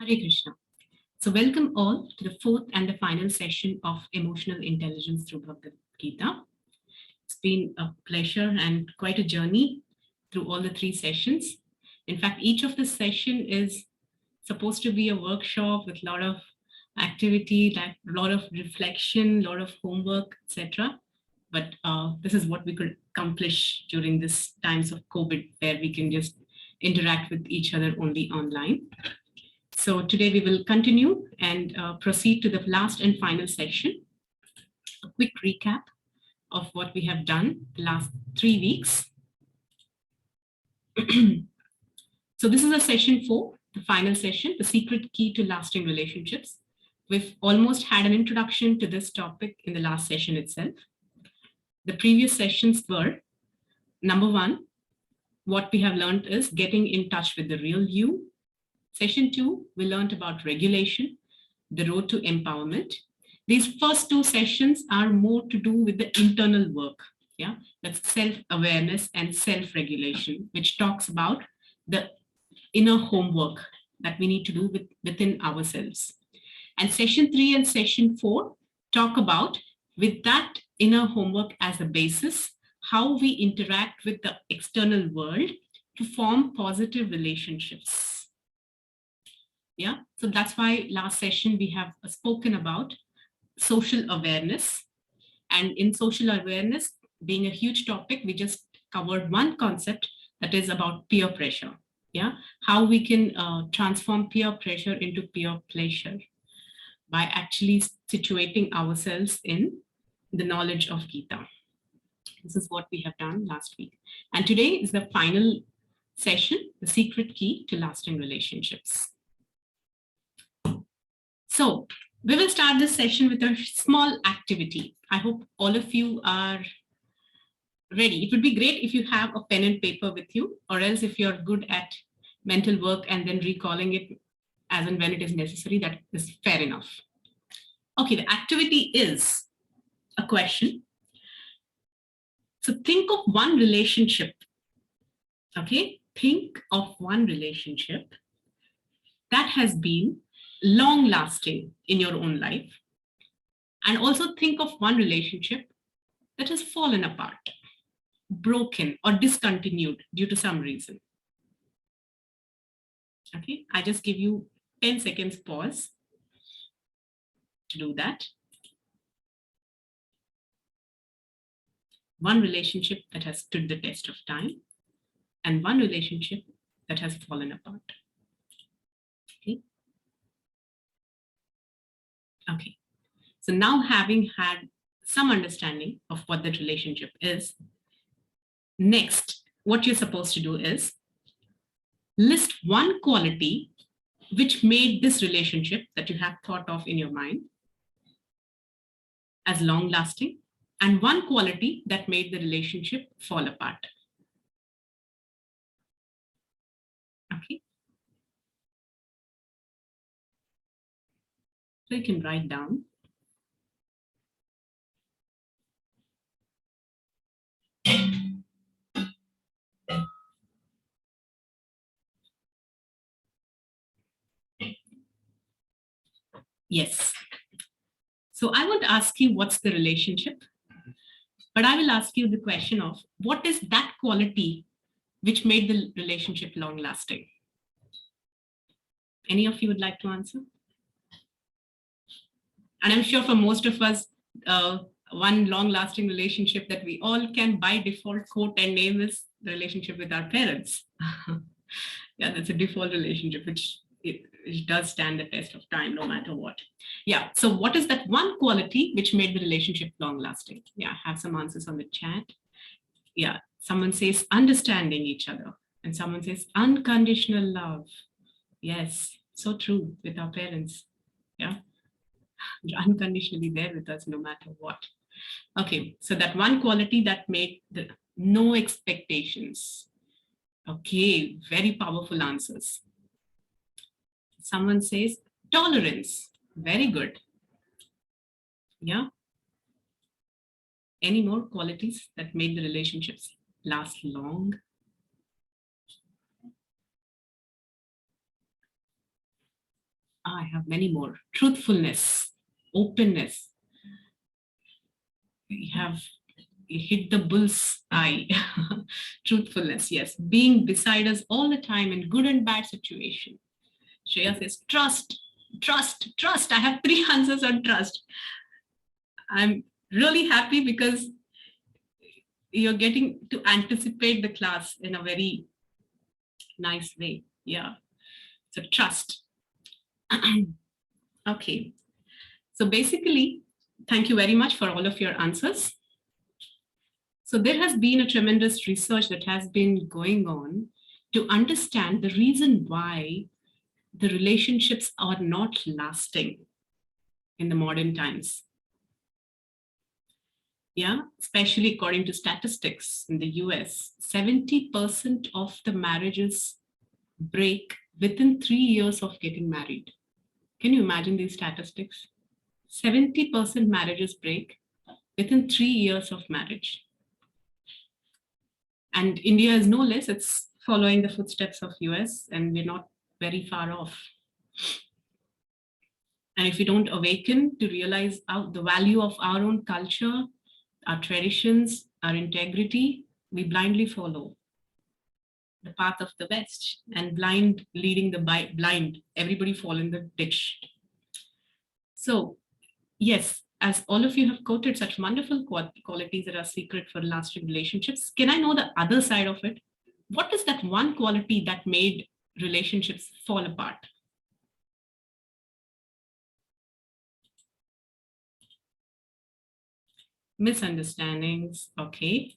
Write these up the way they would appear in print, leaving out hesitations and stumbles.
Hare Krishna. So welcome all to the fourth and the final session of Emotional Intelligence through Bhagavad-gita. It's been a pleasure and quite a journey through all the three sessions. In fact, each of the session is supposed to be a workshop with a lot of activity, like a lot of reflection, a lot of homework, etc. But this is what we could accomplish during this times of COVID, where we can just interact with each other only online. So today we will continue and proceed to the last and final session. A quick recap of what we have done the last 3 weeks. So this is a session 4, the final session, the secret key to lasting relationships. We've almost had an introduction to this topic in the last session itself. The previous sessions were, number 1, what we have learned is getting in touch with the real you. Session 2, we learned about regulation, the road to empowerment. These first 2 sessions are more to do with the internal work. Yeah, that's self-awareness and self-regulation, which talks about the inner homework that we need to do within ourselves. And session 3 and session 4 talk about, with that inner homework as a basis, how we interact with the external world to form positive relationships. Yeah, so that's why last session we have spoken about social awareness. And in social awareness, being a huge topic, we just covered one concept, that is about peer pressure. Yeah, how we can transform peer pressure into peer pleasure by actually situating ourselves in the knowledge of Gita. This is what we have done last week. And today is the final session, the secret key to lasting relationships. So we will start this session with a small activity. I hope all of you are ready. It would be great if you have a pen and paper with you, or else if you're good at mental work and then recalling it as and when it is necessary, that is fair enough. Okay, the activity is a question. So think of one relationship. Okay, think of one relationship that has been long lasting in your own life. And also think of one relationship that has fallen apart, broken, or discontinued due to some reason. Okay, I just give you 10 seconds pause to do that. One relationship that has stood the test of time, and one relationship that has fallen apart. Okay. Okay. So now, having had some understanding of what that relationship is, next, what you're supposed to do is list one quality which made this relationship that you have thought of in your mind as long lasting, and one quality that made the relationship fall apart. Okay. So you can write down. Yes. So I won't ask you what's the relationship, but I will ask you the question of what is that quality which made the relationship long lasting? Any of you would like to answer? And I'm sure for most of us, one long-lasting relationship that we all can by default quote and name is the relationship with our parents. Yeah, that's a default relationship, which does stand the test of time no matter what. Yeah, so what is that one quality which made the relationship long-lasting? Yeah, I have some answers on the chat. Yeah, someone says understanding each other, and someone says unconditional love. Yes, so true with our parents. Yeah. You're unconditionally there with us no matter what. Okay, so that one quality that made the no expectations. Okay, very powerful answers. Someone says tolerance. Very good. Yeah. Any more qualities that made the relationships last long? I have many more. Truthfulness, openness. You hit the bull's eye. Truthfulness, yes. Being beside us all the time in good and bad situation. Shreya says, trust, trust, trust. I have 3 answers on trust. I'm really happy because you're getting to anticipate the class in a very nice way. Yeah. So trust. Okay. So basically, thank you very much for all of your answers. So there has been a tremendous research that has been going on to understand the reason why the relationships are not lasting in the modern times. Yeah, especially according to statistics in the US, 70% of the marriages break within 3 years of getting married. Can you imagine these statistics? 70% marriages break within 3 years of marriage. And India is no less, it's following the footsteps of US, and we're not very far off. And if we don't awaken to realize the value of our own culture, our traditions, our integrity, we blindly follow the path of the West, and blind leading the blind, everybody fall in the ditch. So yes, as all of you have quoted such wonderful qualities that are secret for lasting relationships, can I know the other side of it? What is that one quality that made relationships fall apart? Misunderstandings, okay.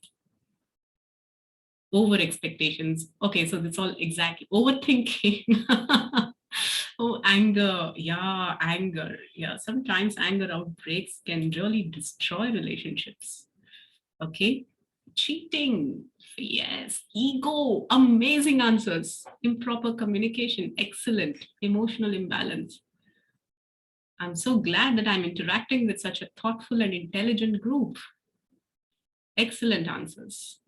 Over expectations, okay, so that's all exactly. Overthinking. Oh, anger, yeah, anger. Yeah, sometimes anger outbreaks can really destroy relationships. Okay, cheating, yes, ego, amazing answers. Improper communication, excellent. Emotional imbalance. I'm so glad that I'm interacting with such a thoughtful and intelligent group. Excellent answers.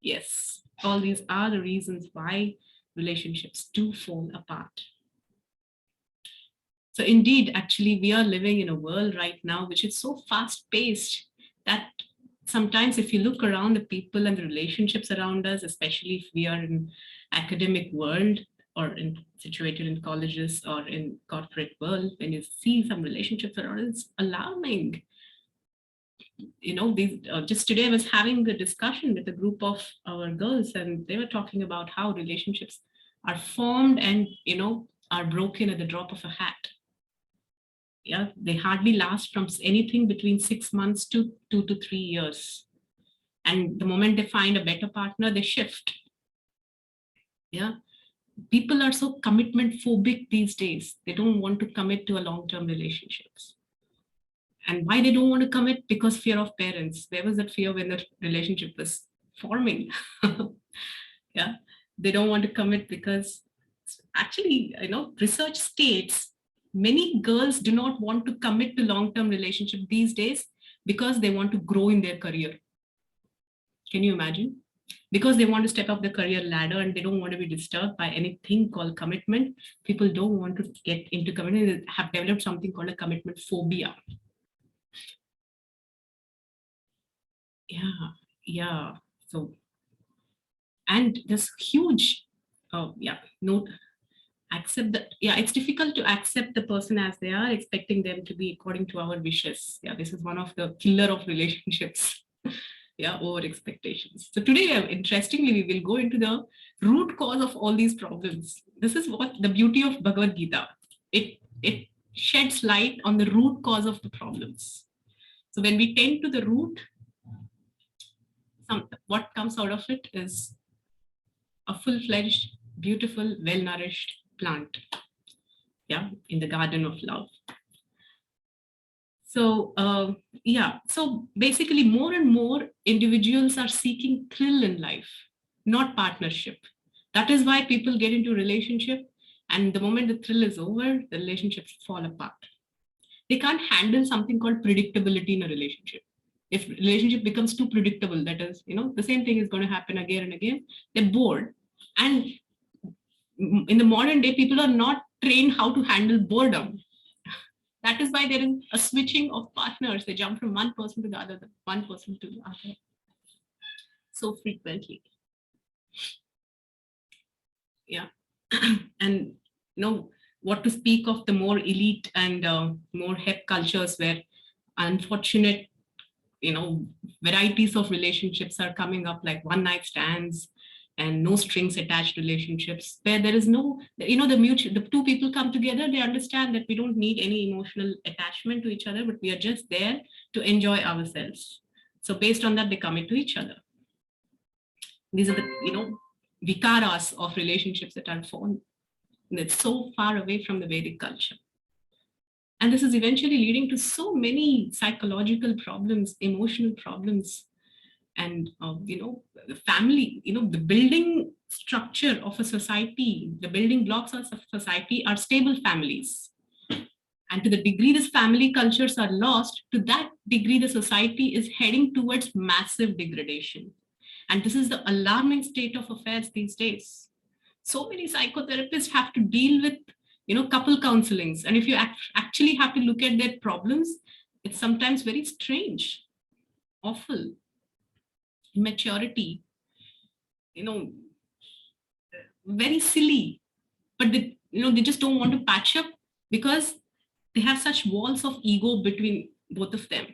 Yes, all these are the reasons why relationships do fall apart. So indeed, actually, we are living in a world right now which is so fast-paced that sometimes if you look around the people and the relationships around us, especially if we are in academic world or situated in colleges or in corporate world, when you see some relationships around, it's alarming. You know, just today I was having a discussion with a group of our girls, and they were talking about how relationships are formed and, you know, are broken at the drop of a hat. Yeah, they hardly last from anything between 6 months to 2 to 3 years. And the moment they find a better partner, they shift. Yeah, people are so commitment phobic these days. They don't want to commit to a long-term relationships. And why they don't want to commit? Because fear of parents. There was that fear when the relationship was forming. Yeah, they don't want to commit because actually, you know, research states many girls do not want to commit to long-term relationship these days because they want to grow in their career. Can you imagine? Because they want to step up the career ladder and they don't want to be disturbed by anything called commitment. People don't want to get into commitment. They have developed something called a commitment phobia. Yeah. So, and this huge, accept that. Yeah, it's difficult to accept the person as they are, expecting them to be according to our wishes. Yeah, this is one of the killer of relationships. Yeah, over expectations. So today, interestingly, we will go into the root cause of all these problems. This is what the beauty of Bhagavad-gita. It sheds light on the root cause of the problems. So when we tend to the root, what comes out of it is a full-fledged, beautiful, well-nourished plant. Yeah, in the garden of love. So so basically more and more individuals are seeking thrill in life, not partnership. That is why people get into a relationship, and the moment the thrill is over, the relationships fall apart. They can't handle something called predictability in a relationship. If relationship becomes too predictable, that is, you know, the same thing is going to happen again and again, they're bored. And in the modern day, people are not train how to handle boredom. That is why there is a switching of partners. They jump from one person to the other, one person to the other, so frequently. Yeah. And what to speak of the more elite and more hip cultures where unfortunate varieties of relationships are coming up, like one night stands and no strings attached relationships, where there is no, the two people come together, they understand that we don't need any emotional attachment to each other, but we are just there to enjoy ourselves. So based on that, they commit to each other. These are the, vikaras of relationships that are formed. And it's so far away from the Vedic culture. And this is eventually leading to so many psychological problems, emotional problems, and the family, the building structure of a society, the building blocks of society are stable families. And to the degree these family cultures are lost, to that degree the society is heading towards massive degradation. And this is the alarming state of affairs these days. So many psychotherapists have to deal with couple counselings, and if you actually have to look at their problems, it's sometimes very strange, awful, immaturity, very silly, but they just don't want to patch up because they have such walls of ego between both of them.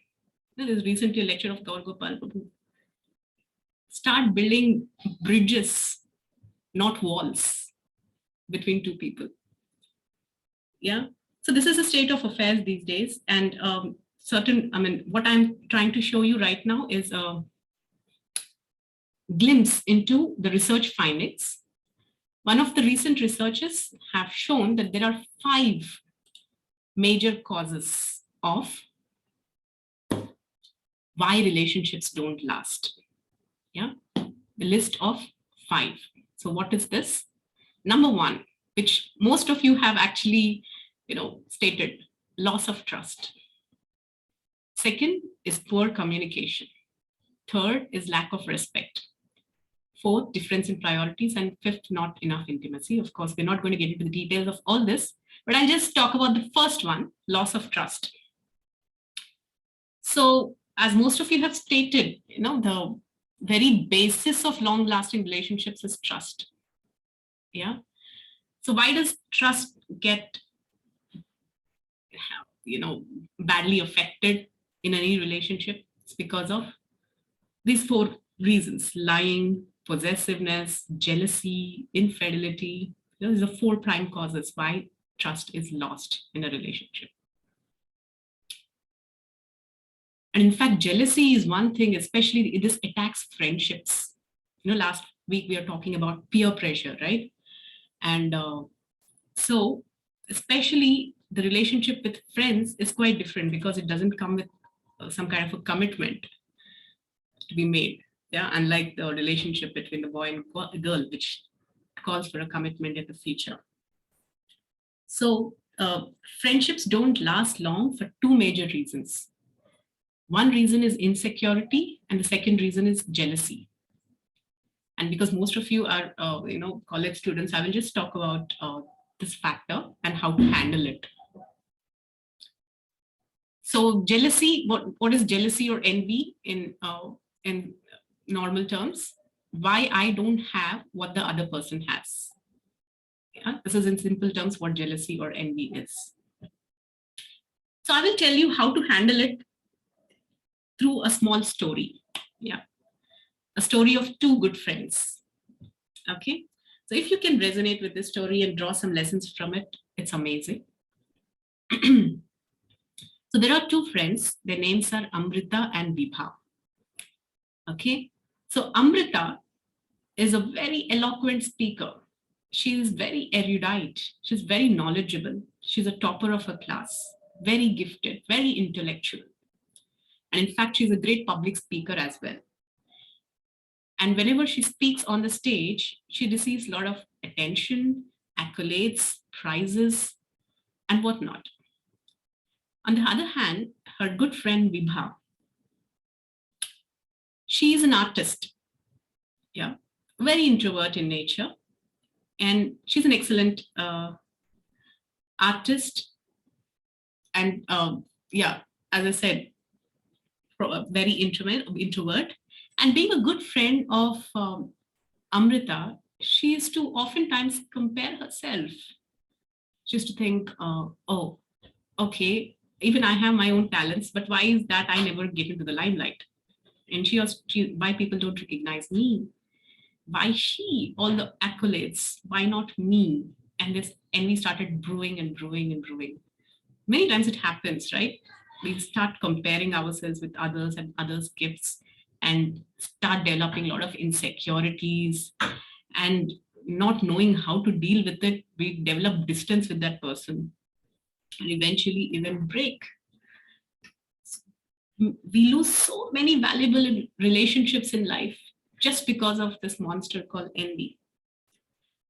There's recently a lecture of Gaur Gopal Prabhu. Start building bridges, not walls, between two people. Yeah. So this is a state of affairs these days. And what I'm trying to show you right now is a glimpse into the research findings. One of the recent researches have shown that there are 5 major causes of why relationships don't last. Yeah. The list of 5. So what is this? Number 1, which most of you have actually stated, loss of trust. Second is poor communication. Third is lack of respect. Fourth, difference in priorities. And fifth, not enough intimacy. Of course, we're not going to get into the details of all this, but I'll just talk about the first one, loss of trust. So as most of you have stated, the very basis of long-lasting relationships is trust. Yeah. So why does trust get badly affected in any relationship? It's because of these 4 reasons: lying, possessiveness, jealousy, infidelity. These are 4 prime causes why trust is lost in a relationship. And in fact, jealousy is one thing, especially this attacks friendships. Last week we were talking about peer pressure, right? And so especially the relationship with friends is quite different because it doesn't come with some kind of a commitment to be made. Yeah, unlike the relationship between the boy and girl, which calls for a commitment in the future. So friendships don't last long for 2 major reasons. One reason is insecurity, and the second reason is jealousy. And because most of you are, college students, I will just talk about this factor and how to handle it. So jealousy, what is jealousy or envy in normal terms? Why I don't have what the other person has. Yeah, this is in simple terms what jealousy or envy is. So I will tell you how to handle it through a small story. Yeah, a story of 2 good friends. Okay, so if you can resonate with this story and draw some lessons from it, it's amazing. So there are 2 friends. Their names are Amrita and Vibha. Okay, so Amrita is a very eloquent speaker. She is very erudite. She's very knowledgeable. She's a topper of her class, very gifted, very intellectual. And in fact, she's a great public speaker as well. And whenever she speaks on the stage, she receives a lot of attention, accolades, prizes, and whatnot. On the other hand, her good friend Vibha, she is an artist. Yeah, very introvert in nature. And she's an excellent artist, and as I said, very introvert, and being a good friend of Amrita, she used to oftentimes compare herself. She used to think, oh, okay, even I have my own talents, but why is that I never get into the limelight? And why people don't recognize me? Why she? All the accolades, why not me? And this envy started brewing and brewing and brewing. Many times it happens, right? We start comparing ourselves with others and others' gifts and start developing a lot of insecurities, and not knowing how to deal with it, we develop distance with that person and eventually even break. We lose so many valuable relationships in life just because of this monster called envy.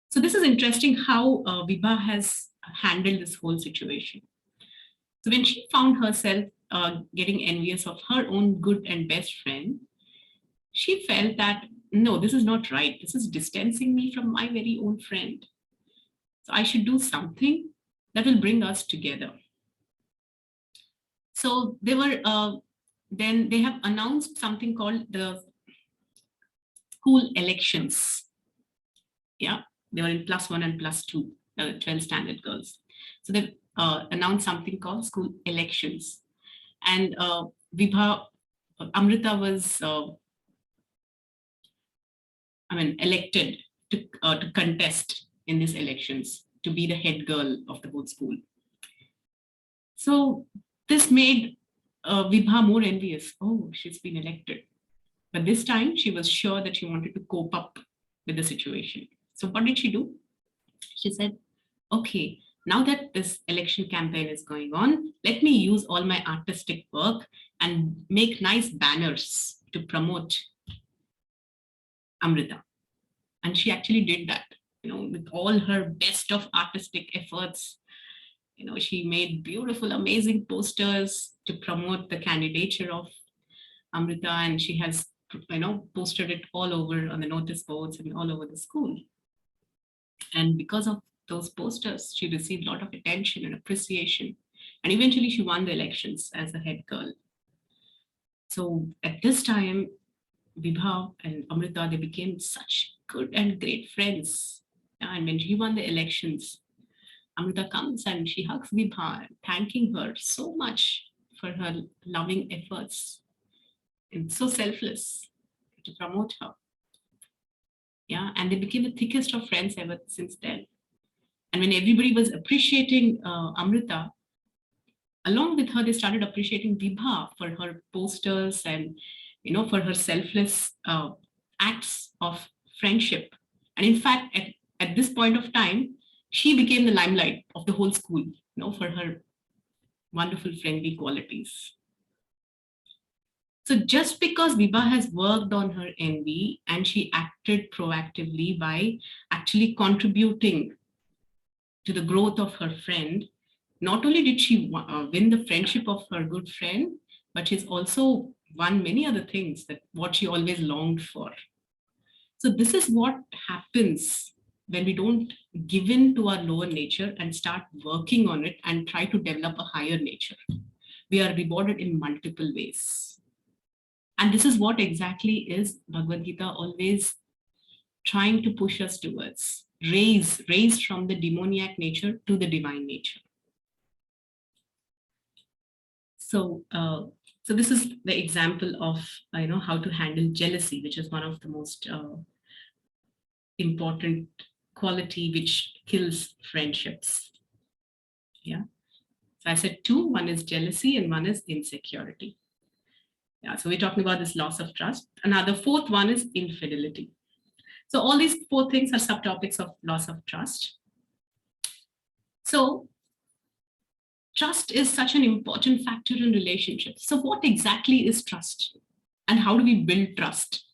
So this is interesting how Vibha has handled this whole situation. So when she found herself getting envious of her own good and best friend, she felt that, no, this is not right. This is distancing me from my very own friend. So I should do something that will bring us together. So then they have announced something called the school elections. Yeah, they were in +1 and +2, 12 standard girls. So they announced something called school elections. And Amrita was, elected to contest in these elections to be the head girl of the whole school. So this made Vibha more envious. Oh, she's been elected. But this time she was sure that she wanted to cope up with the situation. So what did she do? She said, okay, now that this election campaign is going on, let me use all my artistic work and make nice banners to promote Amrita. And she actually did that, with all her best of artistic efforts. She made beautiful, amazing posters to promote the candidature of Amrita, and she has, posted it all over on the notice boards and all over the school. And because of those posters, she received a lot of attention and appreciation. And eventually she won the elections as a head girl. So at this time, Vibha and Amrita, they became such good and great friends. And when she won the elections, Amrita comes and she hugs Vibha, thanking her so much for her loving efforts and so selfless to promote her. Yeah, and they became the thickest of friends ever since then. And when everybody was appreciating Amrita, along with her, they started appreciating Vibha for her posters and, for her selfless acts of friendship. And in fact, at this point of time, she became the limelight of the whole school, for her wonderful friendly qualities. So just because Vibha has worked on her envy and she acted proactively by actually contributing to the growth of her friend, not only did she win the friendship of her good friend, but she's also won many other things, that what she always longed for. So this is what happens when we don't give in to our lower nature and start working on it and try to develop a higher nature. We are rewarded in multiple ways. And this is what exactly is Bhagavad-gita always trying to push us towards. Raise from the demoniac nature to the divine nature. So this is the example of how to handle jealousy, which is one of the most important quality which kills friendships. Yeah. So I said two. One is jealousy and one is insecurity. Yeah. So we're talking about this loss of trust. Another fourth one is infidelity. So all these four things are subtopics of loss of trust. So trust is such an important factor in relationships. So what exactly is trust? And how do we build trust?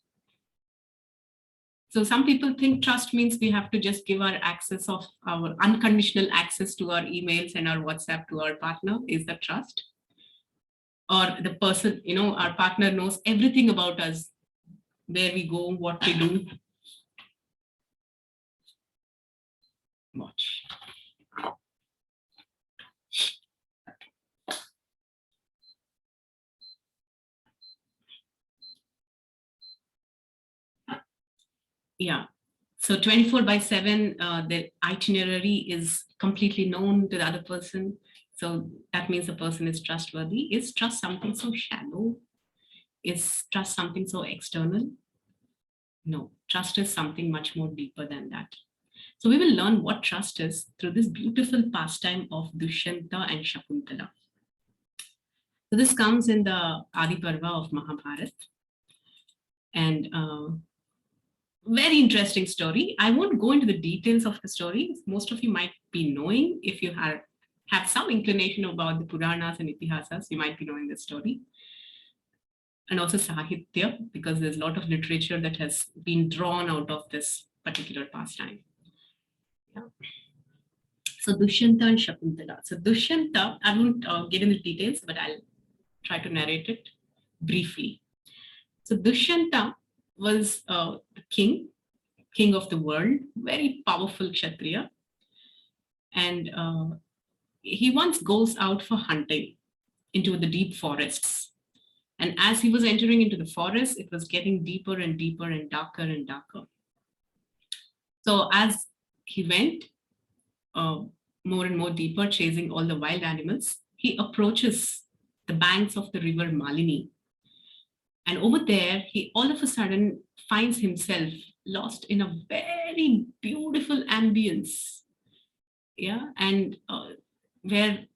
So some people think trust means we have to just give our unconditional access to our emails and our WhatsApp to our partner. Is that trust? Or the person, our partner knows everything about us, where we go, what we do. Watch. Yeah. So 24/7, the itinerary is completely known to the other person. So that means the person is trustworthy. Is trust something so shallow? Is trust something so external? No, trust is something much more deeper than that. So we will learn what trust is through this beautiful pastime of Dushyanta and Shakuntala. So this comes in the Adi Parva of Mahabharata. And very interesting story. I won't go into the details of the story. Most of you might be knowing, if you have some inclination about the Puranas and Itihasas, you might be knowing this story. And also Sahitya, because there's a lot of literature that has been drawn out of this particular pastime. Yeah. So Dushyanta and Shakuntala. So Dushyanta, I won't get into details, but I'll try to narrate it briefly. So Dushyanta was the king of the world, very powerful Kshatriya. And he once goes out for hunting into the deep forests. And as he was entering into the forest, it was getting deeper and deeper and darker. So as he went more and more deeper, chasing all the wild animals, he approaches the banks of the river Malini. And over there, he all of a sudden finds himself lost in a very beautiful ambience. Yeah, and where,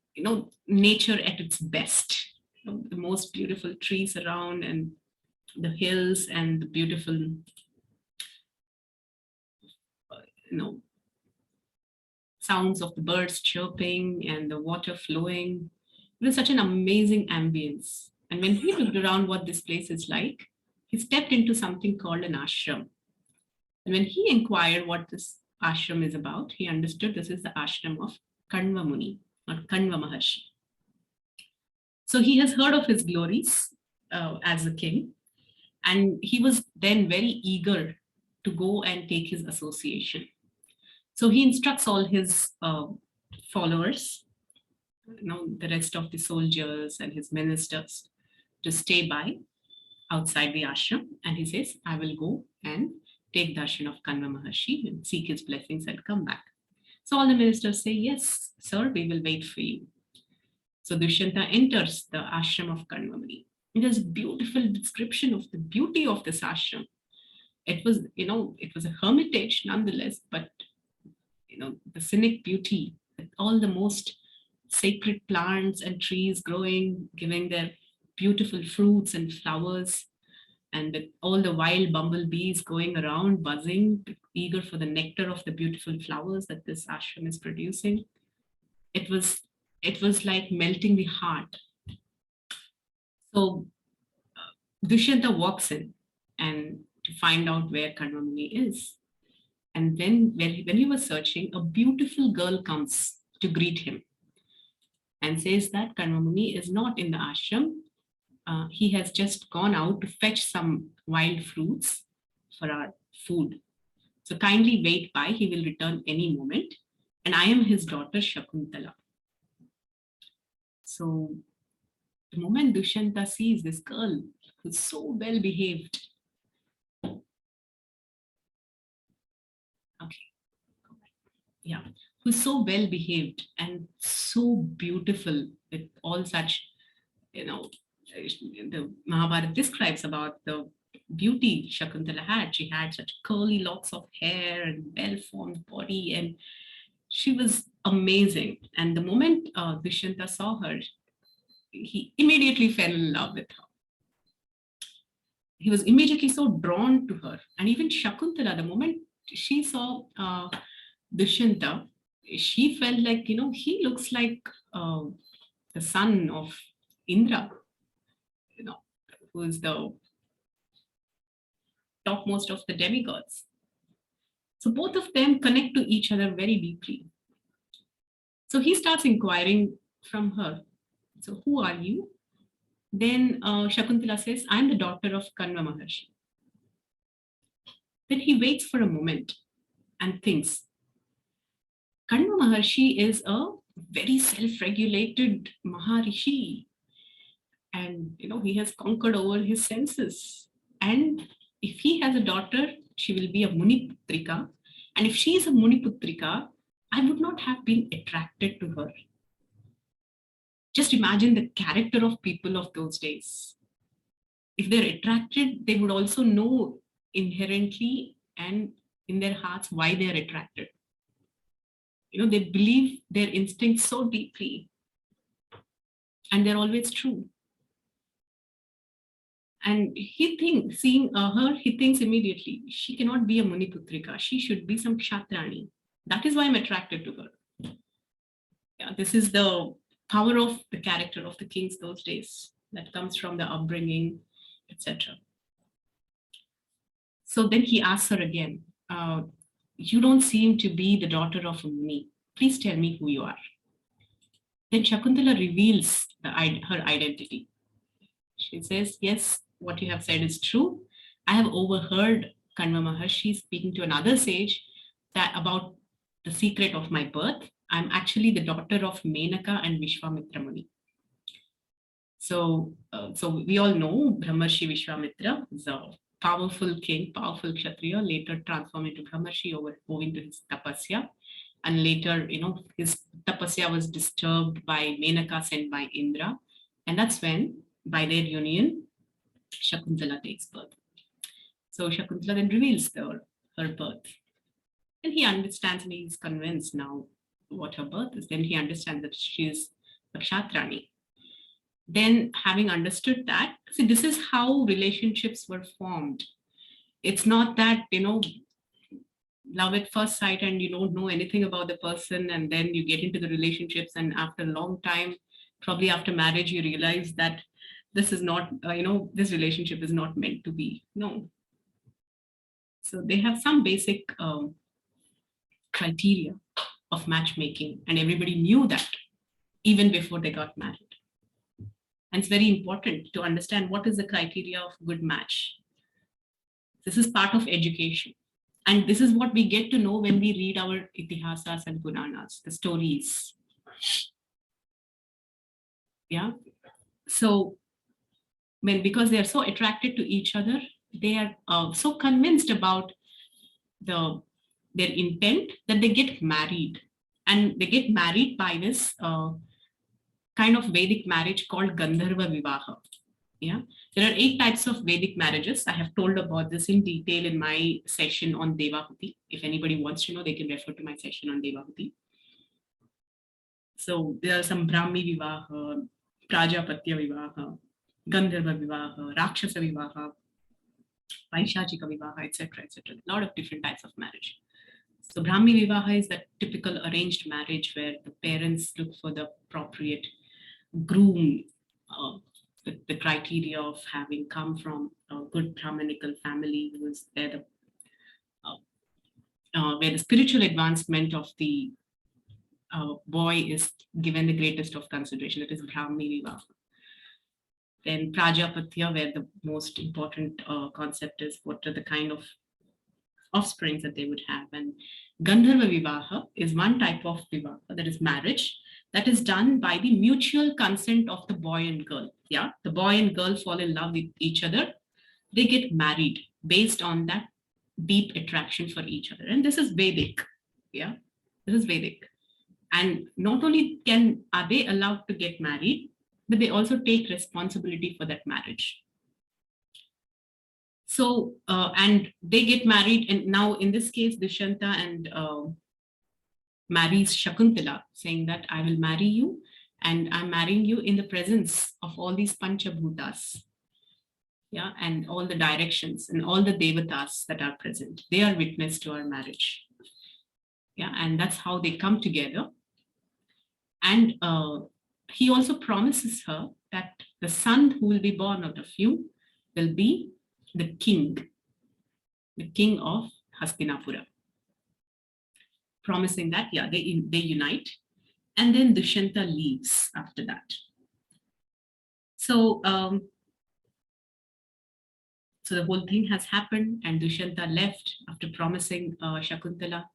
nature at its best. The most beautiful trees around, and the hills, and the beautiful, sounds of the birds chirping and the water flowing. It was such an amazing ambience. And when he looked around what this place is like, he stepped into something called an ashram. And when he inquired what this ashram is about, he understood this is the ashram of Kanva Muni or Kanva Maharshi. So he has heard of his glories as a king, and he was then very eager to go and take his association. So he instructs all his followers, the rest of the soldiers and his ministers, to stay by outside the ashram. And he says, I will go and take darshan of Kanva Maharshi and seek his blessings and come back. So all the ministers say, yes, sir, we will wait for you. So Dushyanta enters the ashram of Karnami. It is a beautiful description of the beauty of this ashram. It was, it was a hermitage nonetheless, but, the scenic beauty, all the most sacred plants and trees growing, giving their beautiful fruits and flowers, and with all the wild bumblebees going around, buzzing, eager for the nectar of the beautiful flowers that this ashram is producing. It was like melting the heart. So Dushyanta walks in and to find out where Karnamuni is. And then when he was searching, a beautiful girl comes to greet him and says that Karnamuni is not in the ashram. He has just gone out to fetch some wild fruits for our food. So kindly wait by, he will return any moment. And I am his daughter, Shakuntala. So the moment Dushyanta sees this girl who's so well behaved, who's so well behaved and so beautiful with all such, the Mahabharata describes about the beauty Shakuntala had. She had such curly locks of hair and well-formed body, and she was amazing. And the moment Dushyanta saw her, he immediately fell in love with her. He was immediately so drawn to her. And even Shakuntala, the moment she saw Dushyanta, she felt like, he looks like the son of Indra, who is the topmost of the demigods. So both of them connect to each other very deeply. So he starts inquiring from her. So who are you? Then Shakuntala says, I'm the daughter of Kanva Maharshi. Then he waits for a moment and thinks, Kanva Maharshi is a very self-regulated Maharishi. And, he has conquered over his senses. And if he has a daughter, she will be a Muniputrika. And if she is a Muniputrika, I would not have been attracted to her. Just imagine the character of people of those days. If they're attracted, they would also know inherently and in their hearts why they're attracted. They believe their instincts so deeply, and they're always true. And he thinks, seeing her, he thinks immediately, she cannot be a Muniputrika. She should be some Kshatrani. That is why I'm attracted to her. Yeah, this is the power of the character of the kings those days that comes from the upbringing, etc. So then he asks her again, you don't seem to be the daughter of a Muni. Please tell me who you are. Then Shakuntala reveals her identity. She says, yes, what you have said is true. I have overheard Kanva Maharshi speaking to another sage about the secret of my birth. I'm actually the daughter of Menaka and Vishwamitra Muni. So we all know Brahmarshi Vishwamitra is a powerful king, powerful Kshatriya, later transformed into Brahmarshi owing to his tapasya. And later, his tapasya was disturbed by Menaka sent by Indra. And that's when, by their union, Shakuntala takes birth. So Shakuntala then reveals her birth. And he understands and he's convinced now what her birth is. Then he understands that she is a Kshatrani. Then, having understood that, see, this is how relationships were formed. It's not that, love at first sight and you don't know anything about the person and then you get into the relationships and after a long time, probably after marriage, you realize that this is not, this relationship is not meant to be. No. So they have some basic criteria of matchmaking, and everybody knew that even before they got married. And it's very important to understand what is the criteria of good match. This is part of education. And this is what we get to know when we read our Itihasas and Puranas, the stories. Yeah. So, because they are so attracted to each other, they are so convinced about their intent that they get married. And they get married by this kind of Vedic marriage called Gandharva Vivaha. Yeah, there are 8 types of Vedic marriages. I have told about this in detail in my session on Devahuti. If anybody wants to know, they can refer to my session on Devahuti. So there are some Brahmi Vivaha, Prajapatya Vivaha, Gandharva Vivaha, Rakshasa Vivaha, Vaishachika Vivaha, etc., etc. A lot of different types of marriage. So Brahmi Vivaha is that typical arranged marriage where the parents look for the appropriate groom, the criteria of having come from a good Brahmanical family who is there, where the spiritual advancement of the boy is given the greatest of consideration. It is Brahmi Vivaha. Then Prajapatya, where the most important concept is what are the kind of offsprings that they would have. And Gandharva Vivaha is one type of Vivaha, that is marriage, that is done by the mutual consent of the boy and girl. Yeah, the boy and girl fall in love with each other. They get married based on that deep attraction for each other. And this is Vedic. Yeah, this is Vedic. And not only are they allowed to get married, but they also take responsibility for that marriage. So, and they get married, and now in this case, Dushyanta and marries Shakuntala, saying that I will marry you, and I'm marrying you in the presence of all these Panchabhutas. Yeah, and all the directions and all the devatas that are present. They are witness to our marriage. Yeah, and that's how they come together. And he also promises her that the son who will be born out of you will be the king of Hastinapura. Promising that, yeah, they unite. And then Dushyanta leaves after that. So, so the whole thing has happened, and Dushyanta left after promising Shakuntala.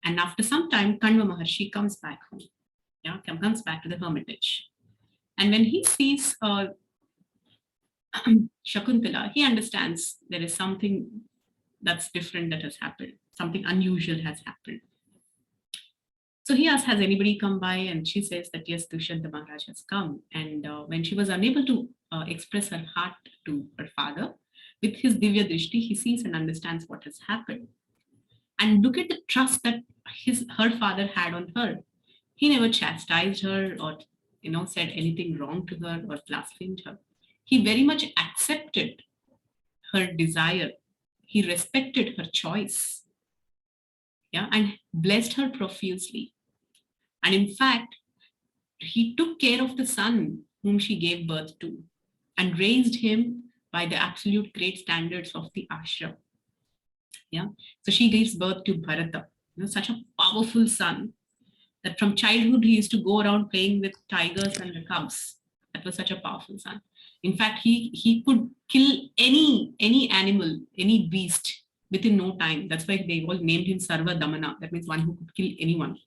And after some time, Kanva Maharshi comes back home. Yeah, comes back to the hermitage. And when he sees Shakuntala, he understands there is something that's different that has happened. Something unusual has happened. So he asks, has anybody come by? And she says that yes, Dushyanta Maharaj has come. And when she was unable to express her heart to her father, with his Divya Drishti, he sees and understands what has happened. And look at the trust that her father had on her. He never chastised her or said anything wrong to her or blasphemed her. He very much accepted her desire. He respected her choice, and blessed her profusely. And in fact, he took care of the son whom she gave birth to and raised him by the absolute great standards of the ashram. So she gives birth to Bharata, such a powerful son that from childhood he used to go around playing with tigers and the cubs. That was such a powerful son. In fact, he could kill any animal, any beast within no time. That's why they all named him Sarva Damana. That means one who could kill anyone.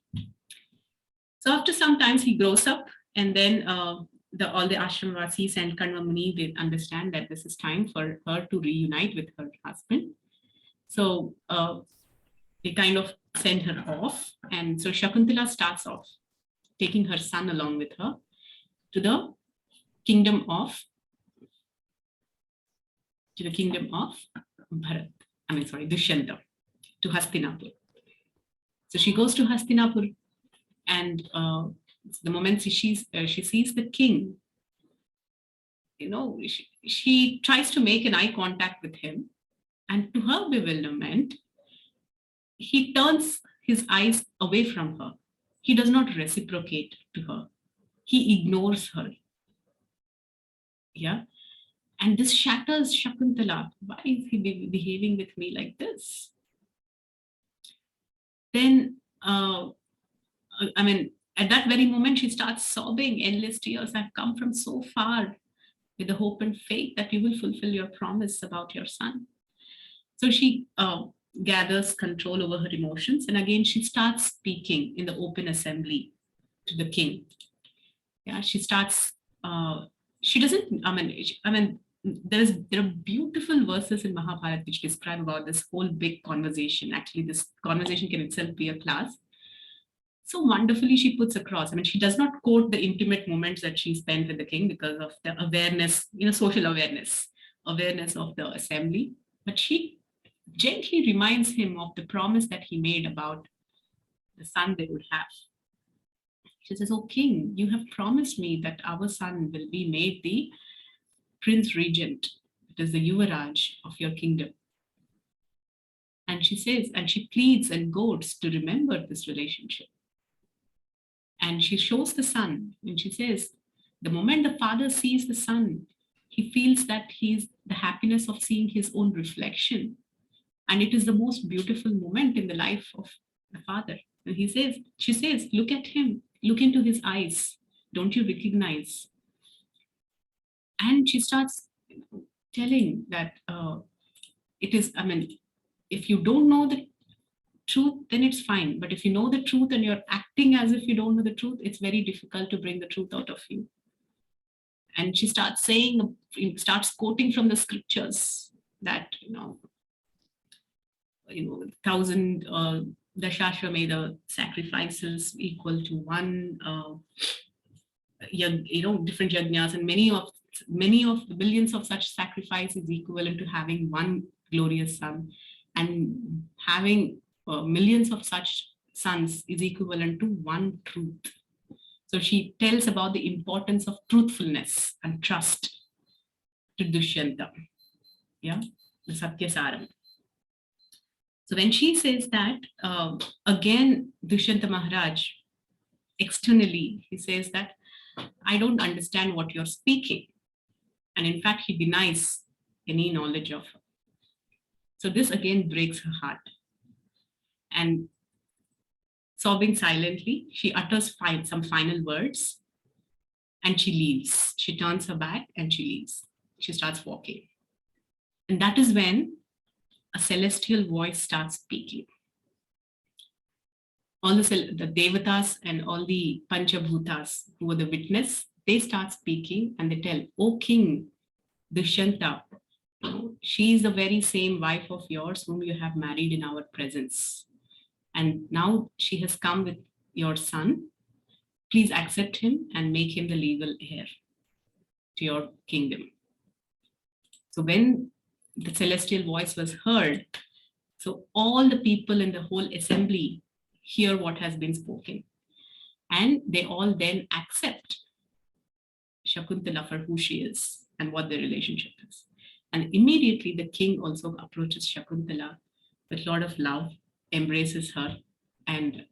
So after some time, he grows up, and then all the Ashramvasis and Karma Muni, they understand that this is time for her to reunite with her husband. So they kind of send her off. And so Shakuntala starts off taking her son along with her to the kingdom of Dushyanta, to Hastinapur. So she goes to Hastinapur, and the moment she sees the king, she tries to make an eye contact with him, and to her bewilderment, he turns his eyes away from her. He does not reciprocate to her. He ignores her. And this shatters Shakuntala. Why is he behaving with me like this? Then, at that very moment, she starts sobbing endless tears. I've come from so far with the hope and faith that you will fulfill your promise about your son. So she gathers control over her emotions. And again, she starts speaking in the open assembly to the king. She starts, she doesn't, there are beautiful verses in Mahabharata which describe about this whole big conversation. Actually, this conversation can itself be a class. So wonderfully she puts across. She does not quote the intimate moments that she spent with the king because of the awareness, social awareness of the assembly. But she gently reminds him of the promise that he made about the son they would have. She says, "Oh king, you have promised me that our son will be made the prince regent, it is the Yuvaraj of your kingdom." And she says, and she pleads and goads to remember this relationship. And she shows the son, and she says, the moment the father sees the son, he feels that he's the happiness of seeing his own reflection. And it is the most beautiful moment in the life of the father. And she says, look at him, look into his eyes. Don't you recognize? And she starts telling that it is, if you don't know the truth, then it's fine. But if you know the truth and you're acting as if you don't know the truth, it's very difficult to bring the truth out of you. And she starts quoting from the scriptures that, 1,000 Dashashwamedha sacrifices equal to one, different yajnas, and many of the billions of such sacrifices equivalent to having one glorious son, and having millions of such sons is equivalent to one truth. So she tells about the importance of truthfulness and trust to Dushyanta, the Satyasaram. So when she says that, again, Dushyanta Maharaj, externally, he says that, I don't understand what you're speaking. And in fact, he denies any knowledge of her. So this again breaks her heart. And sobbing silently, she utters some final words and she leaves. She turns her back and she leaves. She starts walking. And that is when a celestial voice starts speaking. All the Devatas and all the Panchabhutas who were the witness, they start speaking and they tell, "O King Dushyanta, she is the very same wife of yours whom you have married in our presence. And now she has come with your son. Please accept him and make him the legal heir to your kingdom. So when the celestial voice was heard, so all the people in the whole assembly hear what has been spoken. And they all then accept Shakuntala for who she is and what their relationship is. And immediately the king also approaches Shakuntala with a lot of love, embraces her, and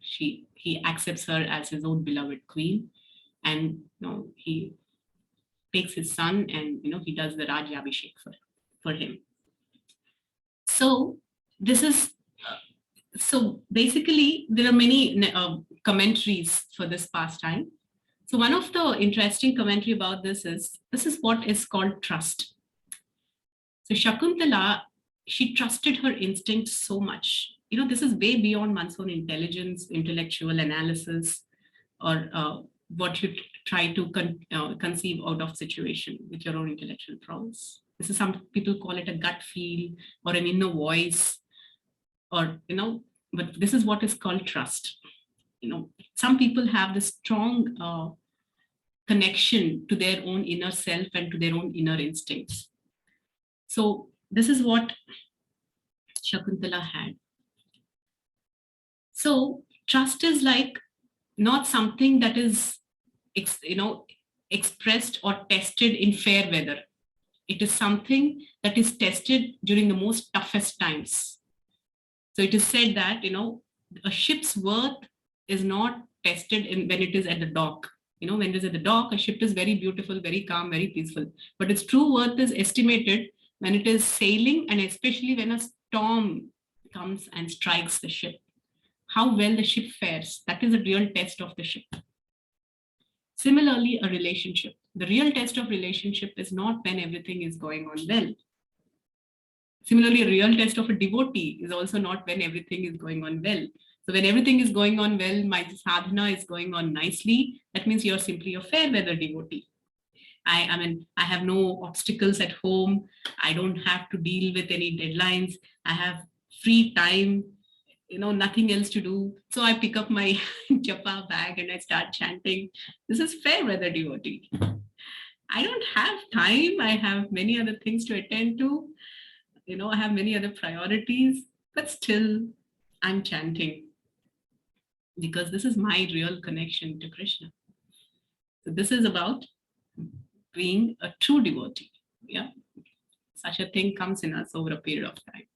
he accepts her as his own beloved queen. And he takes his son and he does the Rajyabhishek for him. So this is so basically there are many commentaries for this pastime. So one of the interesting commentary about this is what is called trust. So Shakuntala, she trusted her instinct so much. This is way beyond one's own intelligence, intellectual analysis, or what you try to conceive out of situation with your own intellectual prowess. This is some people call it a gut feel or an inner voice, or but this is what is called trust. Some people have this strong connection to their own inner self and to their own inner instincts. So this is what Shakuntala had. So trust is like not something that is expressed or tested in fair weather. It is something that is tested during the most toughest times. So it is said that a ship's worth is not tested when it is at the dock. When it is at the dock, a ship is very beautiful, very calm, very peaceful. But its true worth is estimated when it is sailing, and especially when a storm comes and strikes the ship. How well the ship fares, that is a real test of the ship. Similarly, a relationship. The real test of relationship is not when everything is going on well. Similarly, a real test of a devotee is also not when everything is going on well. So when everything is going on well, my sadhana is going on nicely, that means you're simply a fair weather devotee. I have no obstacles at home. I don't have to deal with any deadlines. I have free time, nothing else to do. So I pick up my japa bag and I start chanting. This is fair weather devotee. I don't have time. I have many other things to attend to. I have many other priorities, but still I'm chanting because this is my real connection to Krishna. So this is about being a true devotee. Yeah, such a thing comes in us over a period of time.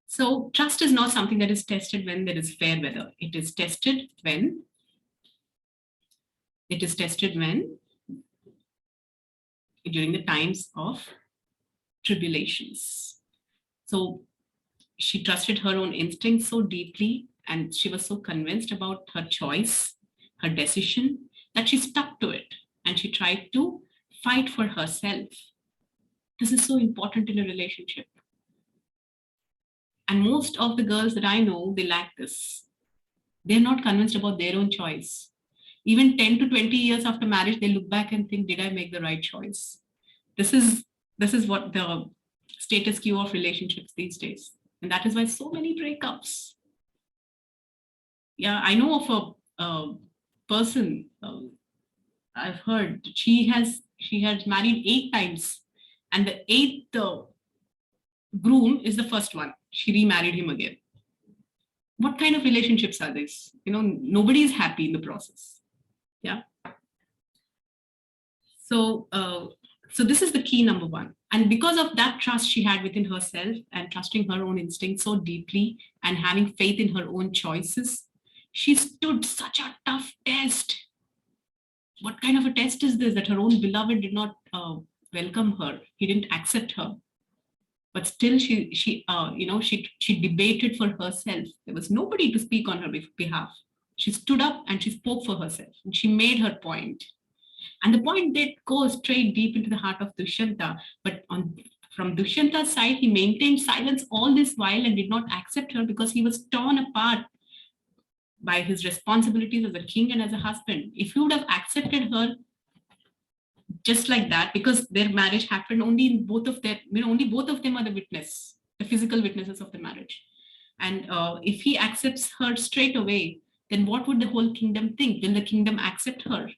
So trust is not something that is tested when there is fair weather. It is tested when during the times of tribulations. So she trusted her own instincts so deeply, and she was so convinced about her choice, her decision, that she stuck to it and she tried to fight for herself. This is so important in a relationship. And most of the girls that I know, they lack this. They're not convinced about their own choice. Even 10 to 20 years after marriage, they look back and think, did I make the right choice? This is what the status quo of relationships these days. And that is why so many breakups. Yeah, I know of a person, I've heard, she has married 8 times. And the 8th groom is the first one. She remarried him again. What kind of relationships are these? Nobody is happy in the process. Yeah. So this is the key number 1. And because of that trust she had within herself and trusting her own instinct so deeply and having faith in her own choices, she stood such a tough test. What kind of a test is this, that her own beloved did not welcome her? He didn't accept her. But still she debated for herself. There was nobody to speak on her behalf. She stood up and she spoke for herself. And she made her point. And the point did go straight deep into the heart of Dushyanta. But from Dushyanta's side, he maintained silence all this while and did not accept her because he was torn apart by his responsibilities as a king and as a husband. If he would have accepted her, just like that, because their marriage happened only in both of them, only both of them are the witness, the physical witnesses of the marriage. And if he accepts her straight away, then what would the whole kingdom think? Will the kingdom accept her?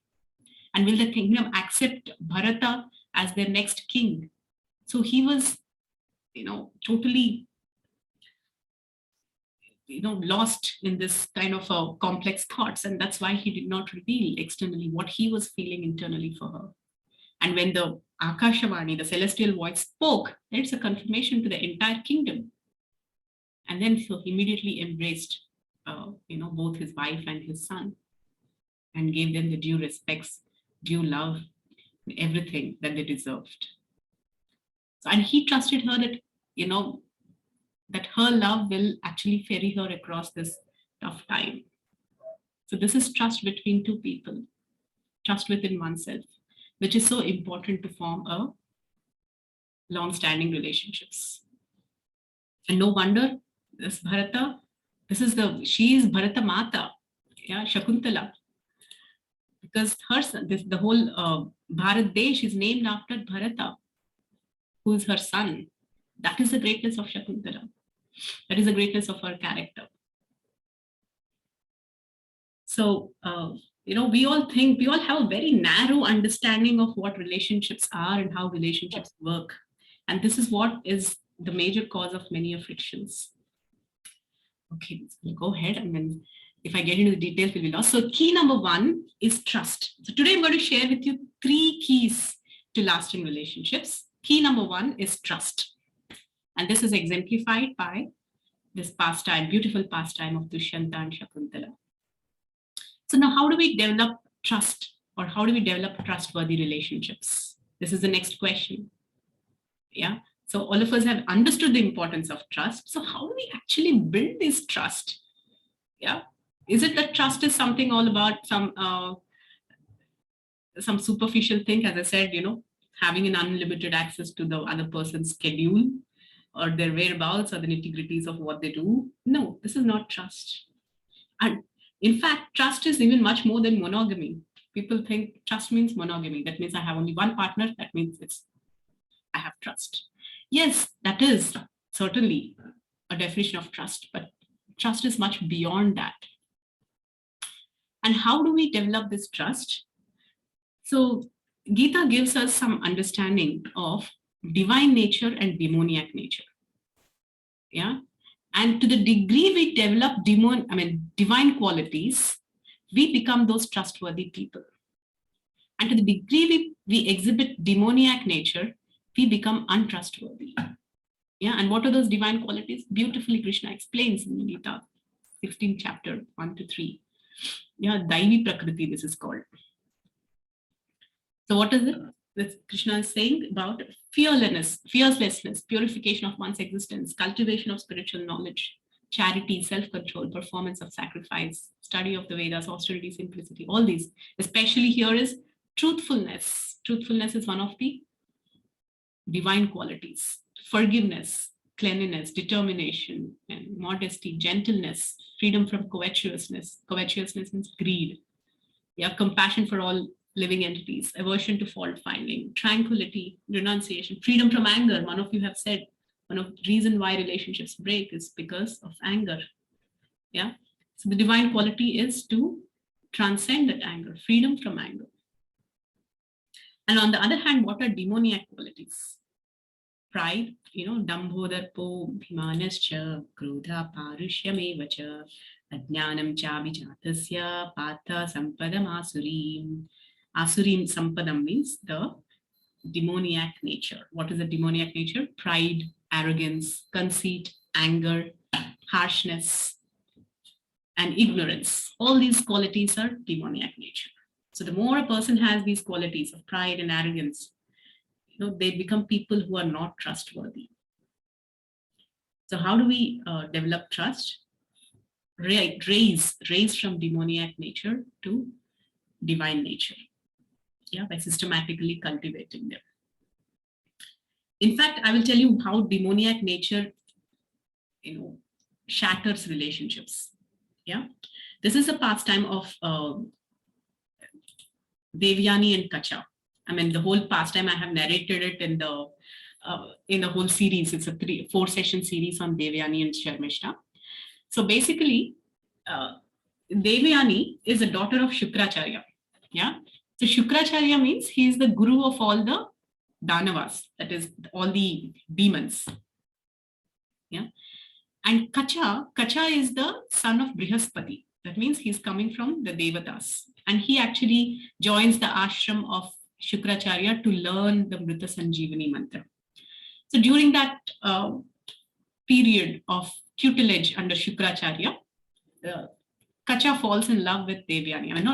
And will the kingdom accept Bharata as their next king? So he was, totally, lost in this kind of complex thoughts. And that's why he did not reveal externally what he was feeling internally for her. And when the Akashavani, the celestial voice, spoke, it's a confirmation to the entire kingdom. And then so he immediately embraced, both his wife and his son, and gave them the due respects, due love, everything that they deserved. So, and he trusted her that, that her love will actually ferry her across this tough time. So this is trust between two people, trust within oneself, which is so important to form a long-standing relationships. And no wonder this Bharata, she is Bharata Mata, Shakuntala, because the whole Bharat Desh is named after Bharata, who is her son. That is the greatness of Shakuntala. That is the greatness of her character. So, we all have a very narrow understanding of what relationships are and how relationships work. And this is what is the major cause of many frictions. Okay, let's go ahead, and then if I get into the details, we'll be lost. So key number 1 is trust. So today I'm going to share with you 3 keys to lasting relationships. Key number 1 is trust. And this is exemplified by this pastime, beautiful pastime of Dushyanta and Shakuntala. So now how do we develop trust, or how do we develop trustworthy relationships? This is the next question. Yeah. So all of us have understood the importance of trust. So how do we actually build this trust? Yeah. Is it that trust is something all about some superficial thing, as I said, having an unlimited access to the other person's schedule or their whereabouts or the nitty-gritties of what they do? No, this is not trust. And in fact, trust is even much more than monogamy. People think trust means monogamy. That means I have only one partner. That means I have trust. Yes, that is certainly a definition of trust, but trust is much beyond that. And how do we develop this trust? So Gita gives us some understanding of divine nature and demoniac nature. Yeah. And to the degree we develop divine qualities, we become those trustworthy people. And to the degree we exhibit demoniac nature, we become untrustworthy. Yeah. And what are those divine qualities? Beautifully Krishna explains in the Gita, 16th chapter, 1-3. Yeah, Daivi Prakriti, this is called. So what is it? This Krishna is saying about fearlessness, purification of one's existence, cultivation of spiritual knowledge, charity, self-control, performance of sacrifice, study of the Vedas, austerity, simplicity, all these. Especially here is truthfulness. Truthfulness is one of the divine qualities. Forgiveness, cleanliness, determination, and modesty, gentleness, freedom from covetousness. Covetousness means greed. Yeah, compassion for all living entities, aversion to fault finding, tranquility, renunciation, freedom from anger. One of you have said one of the reasons why relationships break is because of anger. Yeah. So the divine quality is to transcend that anger, freedom from anger. And on the other hand, what are demoniac qualities? Pride, dambhodarpo, bhimanascha, krodha, parushyameva, ajnanam chabijatasya, patha sampadam asurim. Asurim sampadam means the demoniac nature. What is the demoniac nature? Pride, arrogance, conceit, anger, harshness, and ignorance. All these qualities are demoniac nature. So the more a person has these qualities of pride and arrogance, they become people who are not trustworthy. So how do we develop trust? Raise from demoniac nature to divine nature. Yeah, by systematically cultivating them. In fact, I will tell you how demoniac nature, shatters relationships. Yeah, this is a pastime of Devyani and Kacha. I mean, the whole pastime, I have narrated it in the whole series. It's a 4-session series on Devyani and Sharmishta. So basically, Devyani is a daughter of Shukracharya. Yeah. So Shukracharya means he is the guru of all the Danavas, that is all the demons. Yeah. And Kacha is the son of Brihaspati. That means he's coming from the Devatas. And he actually joins the ashram of Shukracharya to learn the Mrita Sanjeevani mantra. So during that period of tutelage under Shukracharya, Kacha falls in love with Devyani. I mean,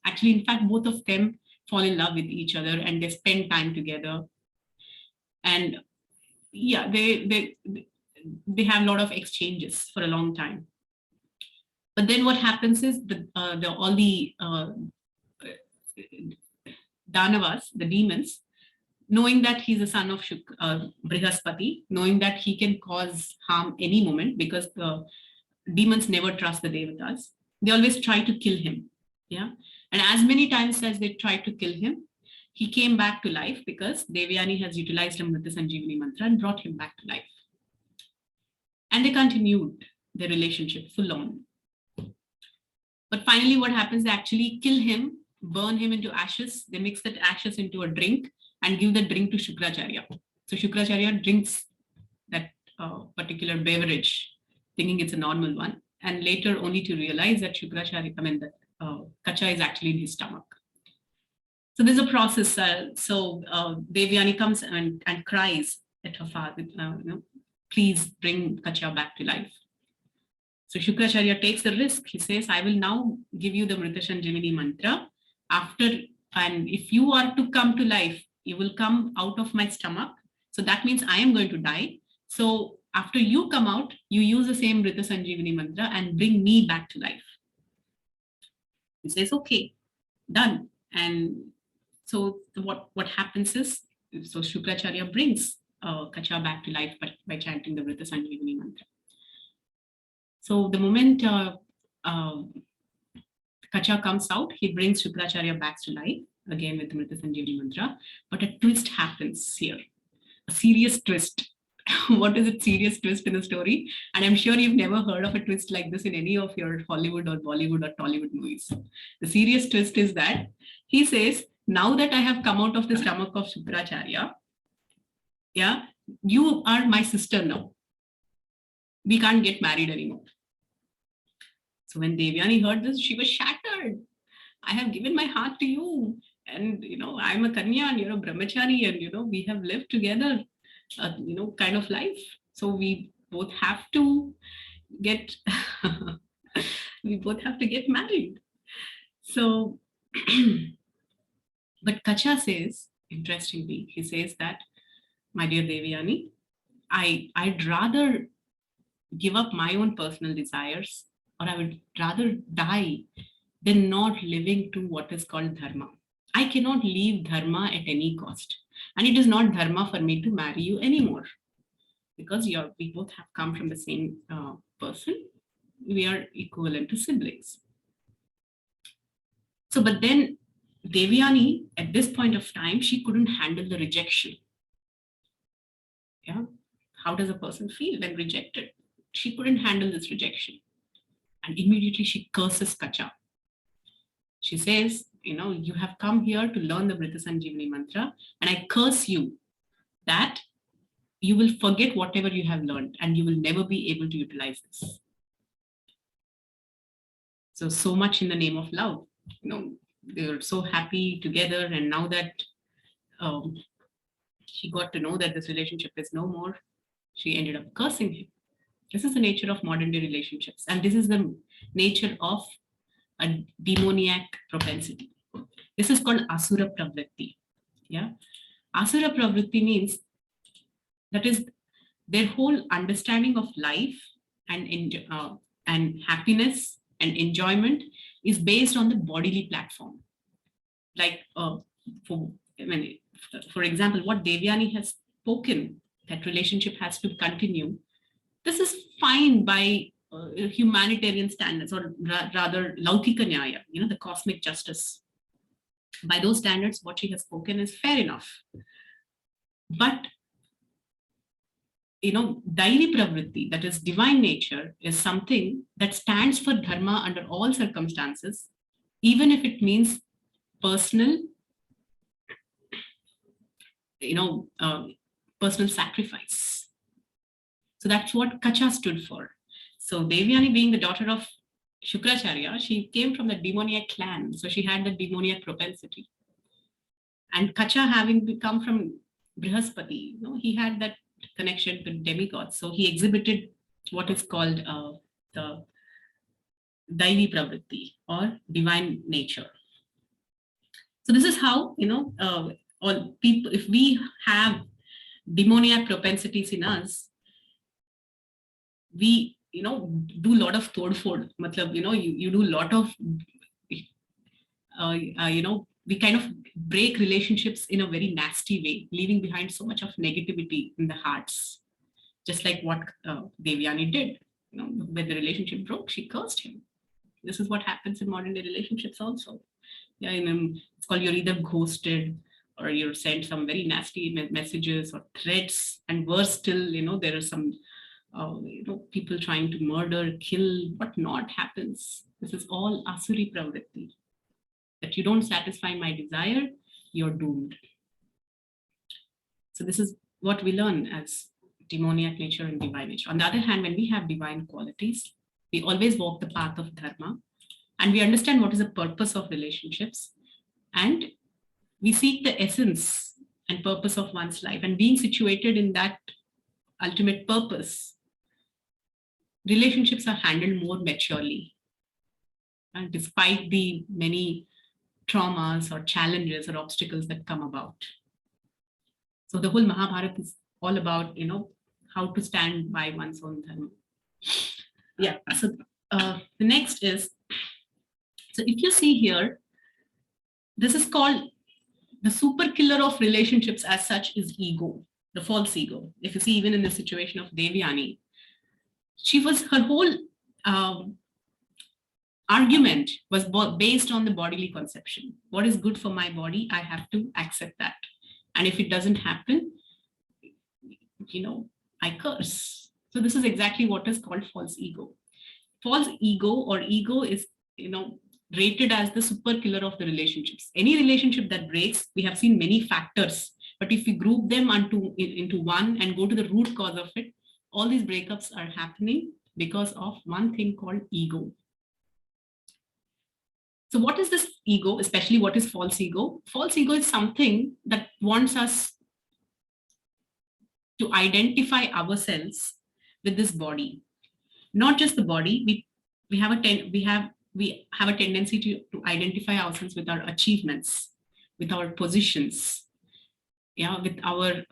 actually, in fact, both of them fall in love with each other and they spend time together. And yeah, they have a lot of exchanges for a long time. But then what happens is all the Danavas, the demons, knowing that he's a son of Brihaspati, knowing that he can cause harm any moment because the demons never trust the Devatas, they always try to kill him. Yeah. And as many times as they tried to kill him, he came back to life because Devyani has utilized Amrita Sanjeevani mantra and brought him back to life. And they continued their relationship full on. But finally, what happens, they actually kill him, burn him into ashes. They mix that ashes into a drink and give the drink to Shukracharya. So Shukracharya drinks that particular beverage, thinking it's a normal one. And later only to realize that Kacha is actually in his stomach. So there's a process. Devyani comes and cries at her father, please bring Kacha back to life. So Shukracharya takes the risk. He says, I will now give you the Mrita Sanjeevani mantra. And if you are to come to life, you will come out of my stomach. So that means I am going to die. So after you come out, you use the same Mrita Sanjeevani mantra and bring me back to life. He says, okay, done. And so what happens is, so Shukracharya brings Kacha back to life by chanting the Mrita Sanjeevani mantra. So the moment Kacha comes out, he brings Shukracharya back to life, again with the Mrita Sanjeevani mantra. But a twist happens here, a serious twist. What is a serious twist in the story? And I'm sure you've never heard of a twist like this in any of your Hollywood or Bollywood or Tollywood movies. The serious twist is that he says, now that I have come out of the stomach of Shukracharya, yeah, you are my sister now. We can't get married anymore. So when Devyani heard this, she was shattered. I have given my heart to you. And, I'm a Kanya and you're a Brahmachari and, we have lived together, kind of life. So we both have to get, married. So, but Kacha says, interestingly, he says that, my dear Devyani, I'd rather give up my own personal desires, or I would rather die than not living to what is called dharma. I cannot leave dharma at any cost. And it is not dharma for me to marry you anymore. Because we both have come from the same person. We are equivalent to siblings. So, but then Devyani, at this point of time, she couldn't handle the rejection. Yeah. How does a person feel when rejected? She couldn't handle this rejection. And immediately she curses Kacha. She says, you have come here to learn the Mrita Sanjeevani mantra, and I curse you that you will forget whatever you have learned and you will never be able to utilize this. So much in the name of love. They were so happy together, and now that she got to know that this relationship is no more, she ended up cursing him. This is the nature of modern day relationships. And this is the nature of a demoniac propensity. This is called Asura Pravritti. Yeah. Asura Pravritti means that is their whole understanding of life and happiness and enjoyment is based on the bodily platform. Like, for example, what Devyani has spoken, that relationship has to continue. This is fine by humanitarian standards, or rather Laukika Nyaya, the cosmic justice. By those standards, what she has spoken is fair enough. But Dairi pravritti, that is divine nature, is something that stands for dharma under all circumstances, even if it means personal, personal sacrifice. So that's what Kacha stood for. So Devyani, being the daughter of Shukracharya, she came from the demoniac clan, so she had the demoniac propensity. And Kacha, having come from Brihaspati, he had that connection to demigods. So he exhibited what is called the Daivi Pravritti, or divine nature. So this is how, all people, if we have demoniac propensities in us, we, do a lot of todfod. Matlab, you do a lot of, we kind of break relationships in a very nasty way, leaving behind so much of negativity in the hearts, just like what Devyani did. When the relationship broke, she cursed him. This is what happens in modern day relationships also. Yeah, it's called, you're either ghosted or you're sent some very nasty messages or threats, and worse still, there are some people trying to murder, kill, whatnot happens. This is all asuri pravritti. That you don't satisfy my desire, you're doomed. So this is what we learn as demoniac nature and divine nature. On the other hand, when we have divine qualities, we always walk the path of dharma, and we understand what is the purpose of relationships, and we seek the essence and purpose of one's life. And being situated in that ultimate purpose, relationships are handled more maturely, and despite the many traumas or challenges or obstacles that come about. So the whole Mahabharata is all about, how to stand by one's own dharma. Yeah, so the next is, so if you see here, this is called the super killer of relationships as such is ego, the false ego. If you see, even in the situation of Devyani, her whole argument was based on the bodily conception. What is good for my body, I have to accept that. And if it doesn't happen, I curse. So this is exactly what is called false ego. False ego or ego is, rated as the super killer of the relationships. Any relationship that breaks, we have seen many factors, but if we group them into one and go to the root cause of it, all these breakups are happening because of one thing called ego. So what is this ego, especially what is false ego? False ego is something that wants us to identify ourselves with this body. Not just the body, we have a tendency to identify ourselves with our achievements, with our positions, with our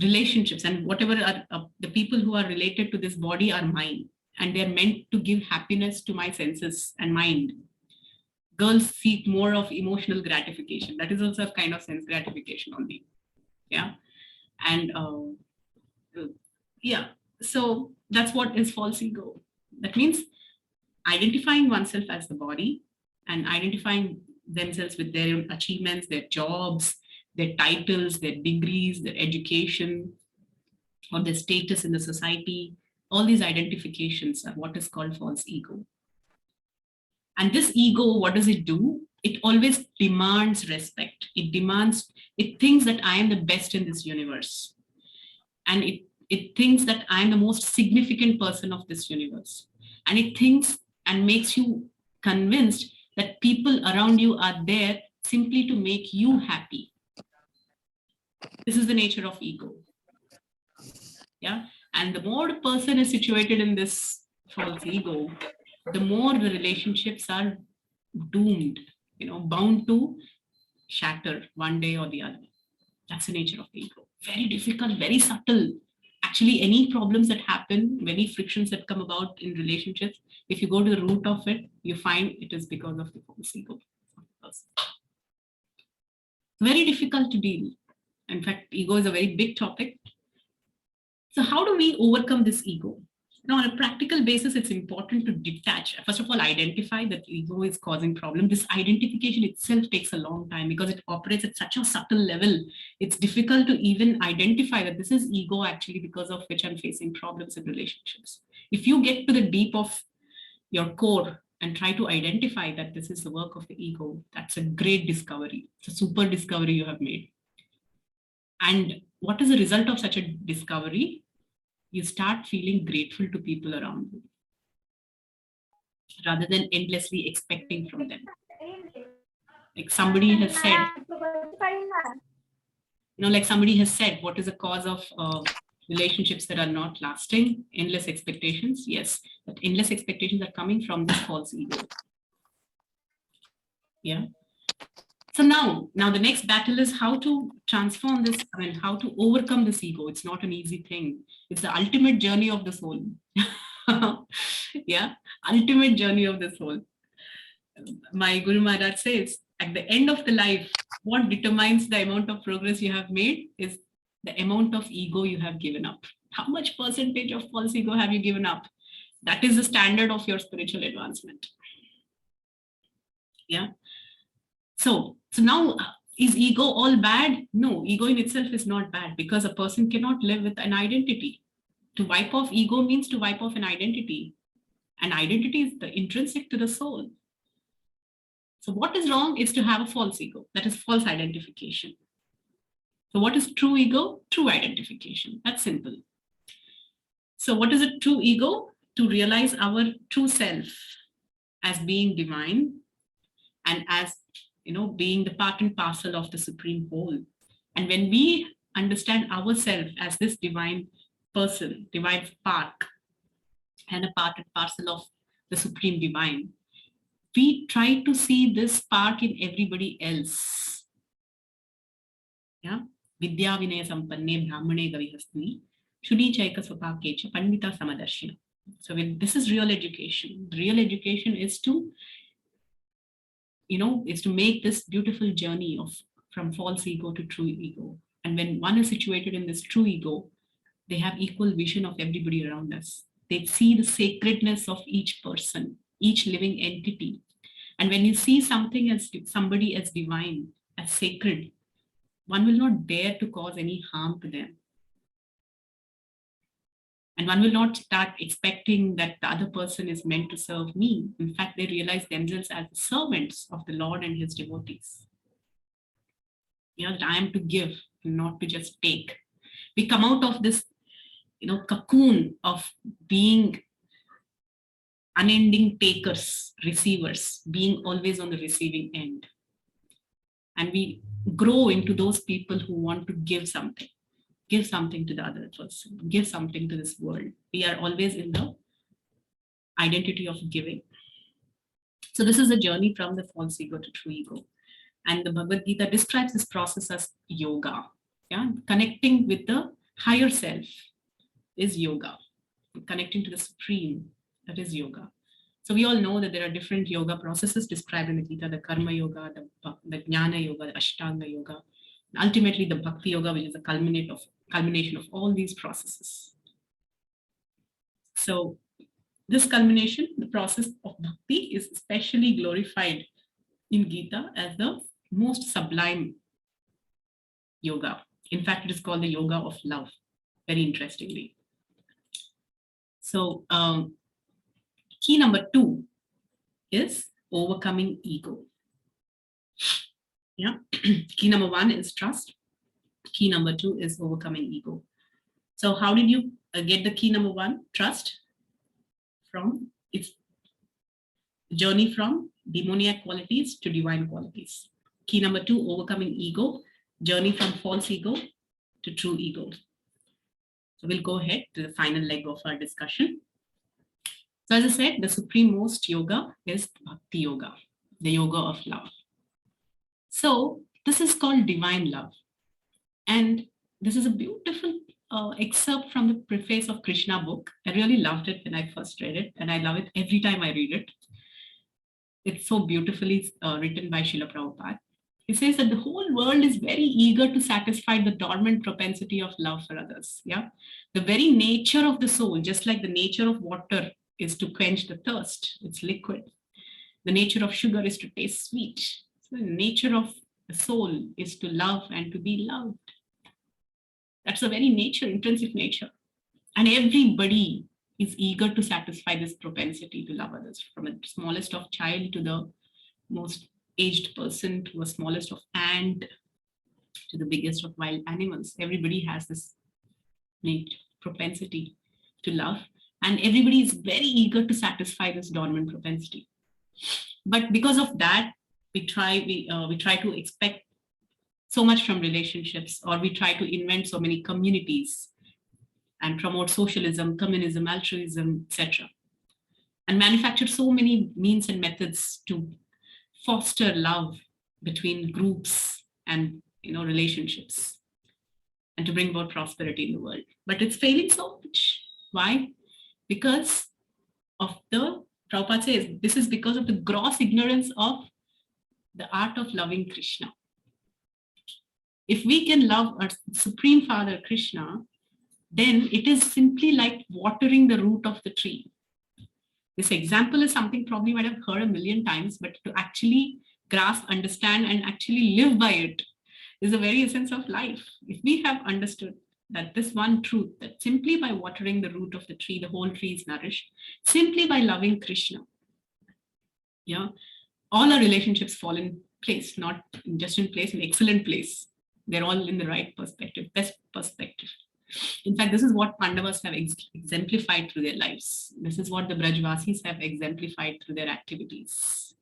relationships, and whatever are, the people who are related to this body are mine, and they're meant to give happiness to my senses and mind. Girls seek more of emotional gratification. That is also a kind of sense gratification only. Yeah. And so that's what is false ego. That means identifying oneself as the body and identifying themselves with their achievements, their jobs, their titles, their degrees, their education, or their status in the society. All these identifications are what is called false ego. And this ego, what does it do? It always demands respect. It thinks that I am the best in this universe. And it thinks that I am the most significant person of this universe. And it thinks and makes you convinced that people around you are there simply to make you happy. This is the nature of ego. Yeah. And the more the person is situated in this false ego, the more the relationships are doomed, bound to shatter one day or the other. That's the nature of the ego. Very difficult, very subtle. Actually, any problems that happen, many frictions that come about in relationships, if you go to the root of it, you find it is because of the false ego. Very difficult to deal. In fact, ego is a very big topic. So how do we overcome this ego? Now, on a practical basis, it's important to detach. First of all, identify that ego is causing problem. This identification itself takes a long time because it operates at such a subtle level. It's difficult to even identify that this is ego actually because of which I'm facing problems in relationships. If you get to the deep of your core and try to identify that this is the work of the ego, that's a great discovery. It's a super discovery you have made. And what is the result of such a discovery? You start feeling grateful to people around you rather than endlessly expecting from them. Like somebody has said, like somebody has said, what is the cause of relationships that are not lasting? Endless expectations. Yes, but endless expectations are coming from this false ego. Yeah. So now the next battle is how to transform this, how to overcome this ego. It's not an easy thing. It's the ultimate journey of the soul. Yeah, ultimate journey of the soul. My Guru Maharaj says, at the end of the life, what determines the amount of progress you have made is the amount of ego you have given up. How much percentage of false ego have you given up? That is the standard of your spiritual advancement. Yeah. So now, is ego all bad? No, ego in itself is not bad because a person cannot live with an identity. To wipe off ego means to wipe off an identity. An identity is the intrinsic to the soul. So what is wrong is to have a false ego. That is false identification. So what is true ego? True identification. That's simple. So what is a true ego? To realize our true self as being divine and as being the part and parcel of the supreme whole. And when we understand ourselves as this divine person, divine spark, and a part and parcel of the supreme divine, we try to see this spark in everybody else. Yeah. Vidya Vinaya Sampanne Brahmane Gavihasni Shudi Chaika Swapakecha Pandita Samadarshina. So this is real education. Real education is to make this beautiful journey from false ego to true ego. And when one is situated in this true ego, they have equal vision of everybody around us. They see the sacredness of each person, each living entity. And when you see somebody as divine, as sacred, one will not dare to cause any harm to them. And one will not start expecting that the other person is meant to serve me. In fact, they realize themselves as servants of the Lord and his devotees. That I am to give and not to just take. We come out of this, cocoon of being unending takers, receivers, being always on the receiving end. And we grow into those people who want to give something to the other person, give something to this world. We are always in the identity of giving. So this is a journey from the false ego to true ego. And the Bhagavad-gita describes this process as yoga. Yeah, connecting with the higher self is yoga. Connecting to the supreme, that is yoga. So we all know that there are different yoga processes described in the Gita, the karma yoga, the jnana yoga, the ashtanga yoga, and ultimately the bhakti yoga, which is a culmination of all these processes. So this culmination, the process of bhakti, is especially glorified in Gita as the most sublime yoga. In fact, it is called the yoga of love, very interestingly. So key number 2 is overcoming ego. Yeah. Key number 1 is trust. Key number 2 is overcoming ego. So how did you get the key number 1? Trust. From its journey from demoniac qualities to divine qualities. Key number 2, overcoming ego, journey from false ego to true ego. So we'll go ahead to the final leg of our discussion. So as I said, the supreme-most yoga is Bhakti Yoga, the yoga of love. So this is called divine love. And this is a beautiful excerpt from the preface of Krishna book. I really loved it when I first read it, and I love it every time I read it. It's so beautifully written by Srila Prabhupada. He says that the whole world is very eager to satisfy the dormant propensity of love for others. Yeah. The very nature of the soul, just like the nature of water is to quench the thirst, it's liquid. The nature of sugar is to taste sweet. So the nature of the soul is to love and to be loved. That's the very nature, intrinsic nature. And everybody is eager to satisfy this propensity to love others, from the smallest of child to the most aged person, to the smallest of ant, to the biggest of wild animals. Everybody has this innate propensity to love, and everybody is very eager to satisfy this dormant propensity. But because of that, we try to expect so much from relationships, or we try to invent so many communities and promote socialism, communism, altruism, etc., and manufacture so many means and methods to foster love between groups and relationships, and to bring about prosperity in the world. But it's failing so much. Why? Because of Prabhupada says, this is because of the gross ignorance of the art of loving Krishna. If we can love our Supreme Father Krishna, then it is simply like watering the root of the tree. This example is something probably might have heard a million times, but to actually grasp, understand, and actually live by it is the very essence of life. If we have understood that this one truth, that simply by watering the root of the tree, the whole tree is nourished, simply by loving Krishna, all our relationships fall in place, not just in place, in excellent place. They're all in the right perspective, best perspective. In fact, this is what Pandavas have exemplified through their lives. This is what the Brajvasis have exemplified through their activities.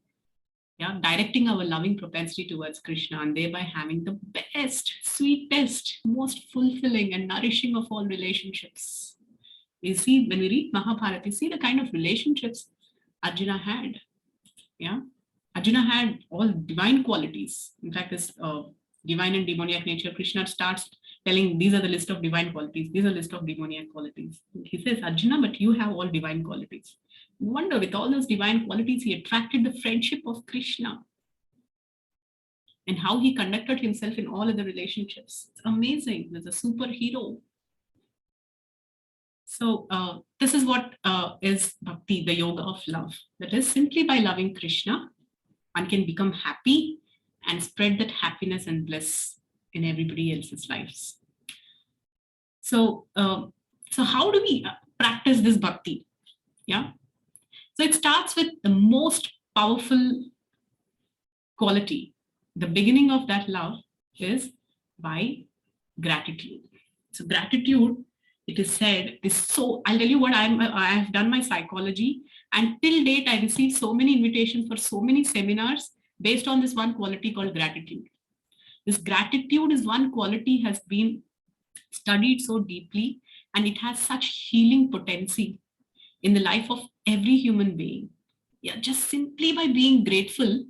Directing our loving propensity towards Krishna, and thereby having the best, sweetest, most fulfilling and nourishing of all relationships. You see, when we read Mahabharata, you see the kind of relationships Arjuna had. Arjuna had all divine qualities. In fact, this divine and demoniac nature, Krishna starts telling, these are the list of divine qualities, these are the list of demoniac qualities. He says, Arjuna, but you have all divine qualities. No wonder with all those divine qualities, he attracted the friendship of Krishna, and how he conducted himself in all other relationships. It's amazing. There's a superhero. So this is what is bhakti, the yoga of love. That is, simply by loving Krishna, one can become happy and spread that happiness and bliss in everybody else's lives. So, so how do we practice this bhakti? So it starts with the most powerful quality. The beginning of that love is by gratitude. So gratitude, it is said, is so, I'll tell you what, I have done my psychology, and till date, I received so many invitations for so many seminars based on this one quality called gratitude. This gratitude is one quality has been studied so deeply, and it has such healing potency in the life of every human being. Just simply by being grateful,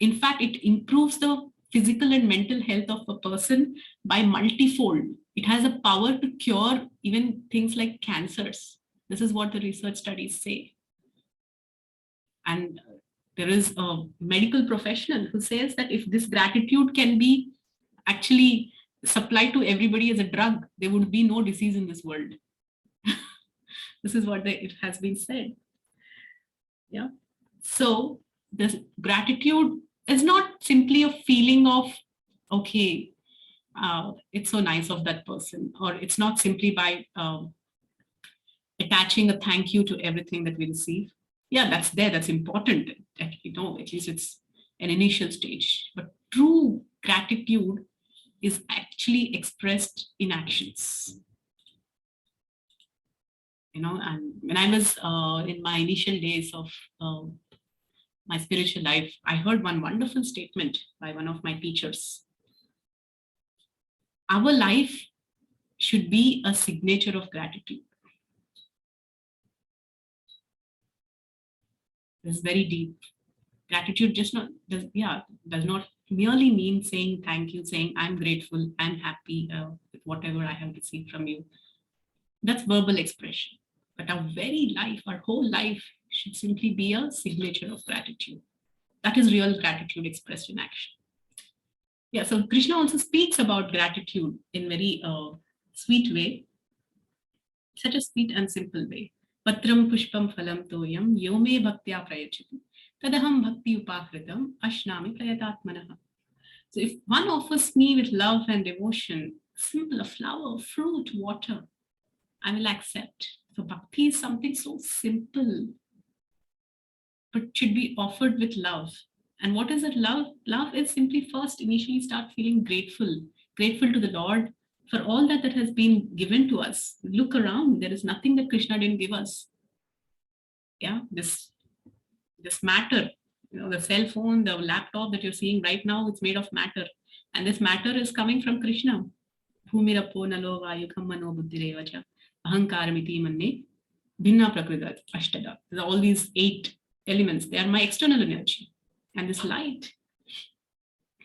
in fact, it improves the physical and mental health of a person by multifold. It has a power to cure even things like cancers. This is what the research studies say. And there is a medical professional who says that if this gratitude can be actually supplied to everybody as a drug, there would be no disease in this world. This is what it has been said. So this gratitude is not simply a feeling of, okay, it's so nice of that person, or it's not simply by attaching a thank you to everything that we receive. That's there, that's important. At least it's an initial stage. But true gratitude is actually expressed in actions. And when I was in my initial days of my spiritual life, I heard one wonderful statement by one of my teachers. Our life should be a signature of gratitude. This is very deep. Gratitude does not merely mean saying thank you, saying I'm grateful, I'm happy with whatever I have received from you. That's verbal expression. But our very life, our whole life, should simply be a signature of gratitude. That is real gratitude expressed in action. Yeah, so Krishna also speaks about gratitude in very sweet way, such a sweet and simple way. Patram pushpam phalam toyam yome bhaktya prayachati tadaham bhakti upakritam ashnami prayatatmanaha. So if one offers me with love and devotion, simple, a flower, fruit, water, I will accept. So bhakti is something so simple, but should be offered with love. And what is it? Love? Love is simply first initially start feeling grateful, grateful to the Lord for all that has been given to us. Look around, there is nothing that Krishna didn't give us. Yeah, this matter, the cell phone, the laptop that you're seeing right now, it's made of matter. And this matter is coming from Krishna. Bhumirapo nalo vayukam mano buddhirevacha ahankaramiti manne bhinna prakrita ashtada. All these 8 elements, they are my external energy. And this light,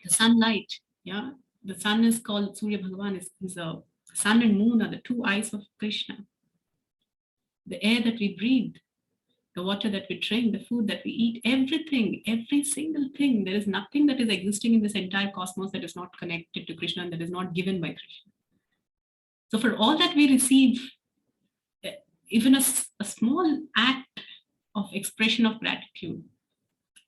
the sunlight, yeah, the sun is called Surya Bhagavan, is a sun and moon are the 2 eyes of Krishna. The air that we breathe, the water that we drink, the food that we eat, everything, every single thing, there is nothing that is existing in this entire cosmos that is not connected to Krishna and that is not given by Krishna. So for all that we receive, even a small act of expression of gratitude,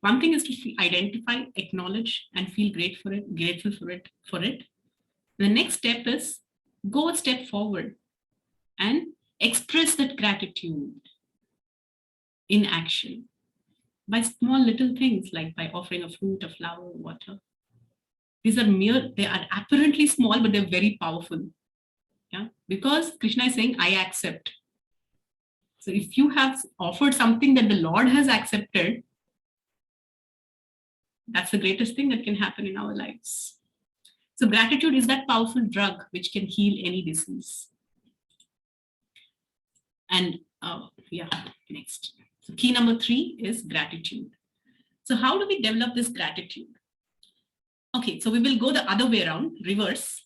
one thing is to identify, acknowledge, and feel grateful for it. The next step is go a step forward and express that gratitude in action by small little things, like by offering a fruit, a flower, water. These are they are apparently small, but they're very powerful. Yeah, because Krishna is saying, I accept. So if you have offered something that the Lord has accepted, that's the greatest thing that can happen in our lives. So gratitude is that powerful drug which can heal any disease. And next. So key number 3 is gratitude. So how do we develop this gratitude? Okay, so we will go the other way around, reverse.